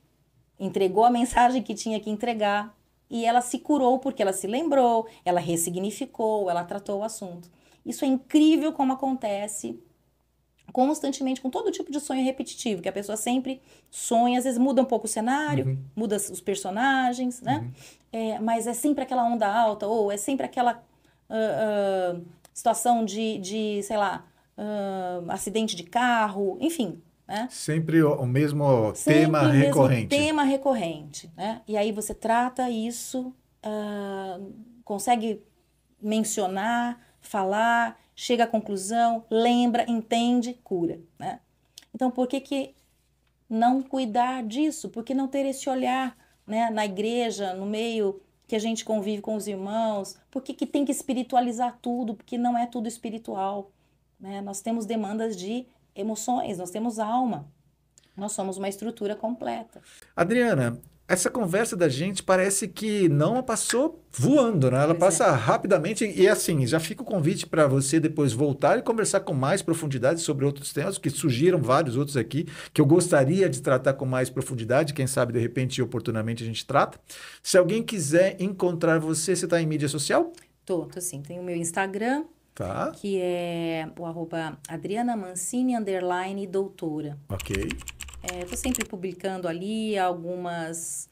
entregou a mensagem que tinha que entregar e ela se curou porque ela se lembrou, ela ressignificou, ela tratou o assunto. Isso é incrível como acontece constantemente com todo tipo de sonho repetitivo, que a pessoa sempre sonha, às vezes muda um pouco o cenário, muda os personagens, né? Mas é sempre aquela onda alta, ou é sempre aquela situação sei lá, acidente de carro, enfim, né? Sempre o mesmo Sempre tema o mesmo recorrente. tema recorrente, né? E aí você trata isso, consegue mencionar, falar, chega à conclusão, lembra, entende, cura, né? Então, por que não cuidar disso? Por que não ter esse olhar, né, na igreja, no meio que a gente convive com os irmãos? Por que tem que espiritualizar tudo? Porque não é tudo espiritual, né? Nós temos demandas de emoções, nós temos alma. Nós somos uma estrutura completa. Adriana, essa conversa da gente parece que não passou voando, né? Ela passa rapidamente e assim, já fica o convite para você depois voltar e conversar com mais profundidade sobre outros temas, que surgiram vários outros aqui, que eu gostaria de tratar com mais profundidade, quem sabe de repente e oportunamente a gente trata. Se alguém quiser encontrar você, você está em mídia social? Tô sim. Tem o meu Instagram, tá, que é o @AdrianaMancini_doutora. Ok. Estou sempre publicando ali algumas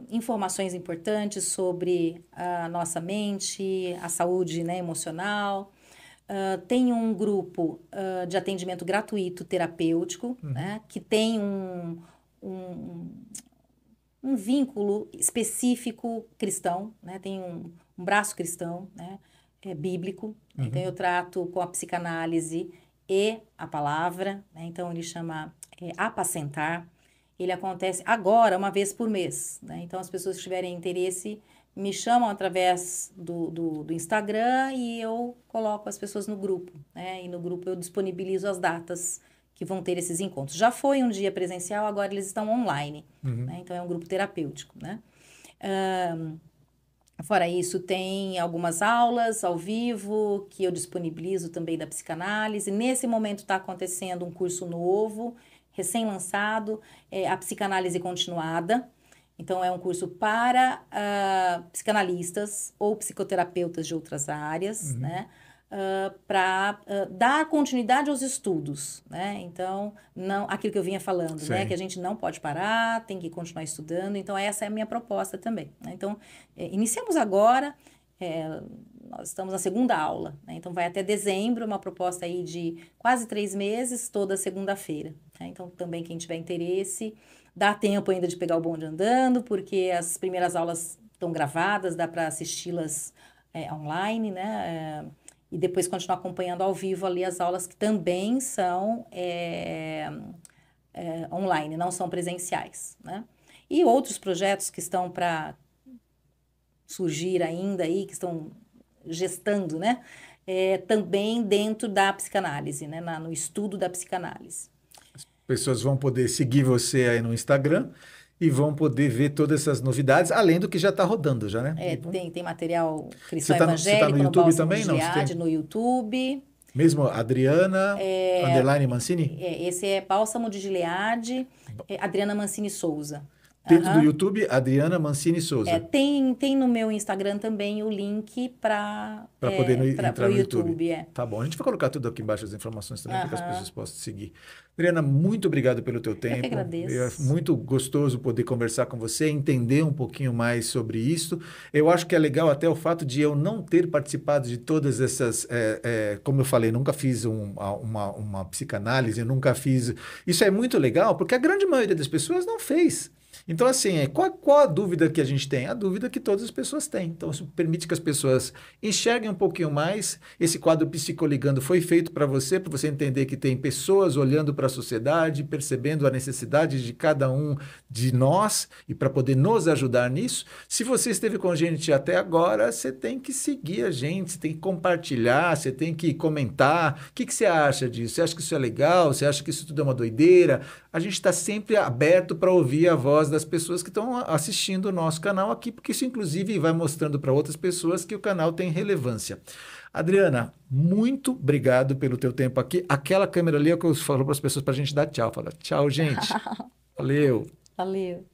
informações importantes sobre a nossa mente, a saúde, né, emocional. Tem um grupo de atendimento gratuito terapêutico, né, que tem um vínculo específico cristão, né, tem um braço cristão, né, bíblico. Então, eu trato com a psicanálise e a palavra, né? Então ele chama Apacentar. Ele acontece agora, uma vez por mês, né? Então as pessoas que tiverem interesse me chamam através do Instagram e eu coloco as pessoas no grupo, né? E no grupo eu disponibilizo as datas que vão ter esses encontros. Já foi um dia presencial, agora eles estão online, né? Então é um grupo terapêutico, né? Fora isso, tem algumas aulas ao vivo que eu disponibilizo também da psicanálise. Nesse momento está acontecendo um curso novo, recém-lançado, a psicanálise continuada. Então, é um curso para psicanalistas ou psicoterapeutas de outras áreas, né? Para dar continuidade aos estudos, né? Então, não, aquilo que eu vinha falando, né? Que a gente não pode parar, tem que continuar estudando. Então, essa é a minha proposta também, né? Então, iniciamos agora, nós estamos na segunda aula, né? Então, vai até dezembro, uma proposta aí de quase 3 meses, toda segunda-feira, né? Então, também quem tiver interesse, dá tempo ainda de pegar o bonde andando, porque as primeiras aulas estão gravadas, dá para assisti-las online, né? E depois continuar acompanhando ao vivo ali as aulas que também são online, não são presenciais, né? E outros projetos que estão para surgir ainda aí, que estão gestando, né? Também dentro da psicanálise, né? No estudo da psicanálise. As pessoas vão poder seguir você aí no Instagram e vão poder ver todas essas novidades, além do que já está rodando já, né? Tem material cristão evangélico você tá no YouTube também? Não, no YouTube. Mesmo Adriana underline Mancini? Esse é Bálsamo de Gileade, Adriana Mancini Souza. Dentro do YouTube, Adriana Mancini Souza. Tem no meu Instagram também o link para poder entrar no YouTube. É. Tá bom, a gente vai colocar tudo aqui embaixo as informações também para que as pessoas possam seguir. Adriana, muito obrigado pelo teu tempo. Eu que agradeço. É muito gostoso poder conversar com você, entender um pouquinho mais sobre isso. Eu acho que é legal até o fato de eu não ter participado de todas essas, como eu falei, nunca fiz uma psicanálise, eu nunca fiz... Isso é muito legal, porque a grande maioria das pessoas não fez. Então, assim, qual a dúvida que a gente tem? A dúvida que todas as pessoas têm. Então, isso permite que as pessoas enxerguem um pouquinho mais. Esse quadro Psicoligando foi feito para você entender que tem pessoas olhando para a sociedade, percebendo a necessidade de cada um de nós e para poder nos ajudar nisso. Se você esteve com a gente até agora, você tem que seguir a gente, você tem que compartilhar, você tem que comentar. O que você acha disso? Você acha que isso é legal? Você acha que isso tudo é uma doideira? A gente está sempre aberto para ouvir a voz das pessoas que estão assistindo o nosso canal aqui, porque isso, inclusive, vai mostrando para outras pessoas que o canal tem relevância. Adriana, muito obrigado pelo teu tempo aqui. Aquela câmera ali é o que eu falo para as pessoas para a gente dar tchau. Fala tchau, gente. Valeu. Valeu. Valeu.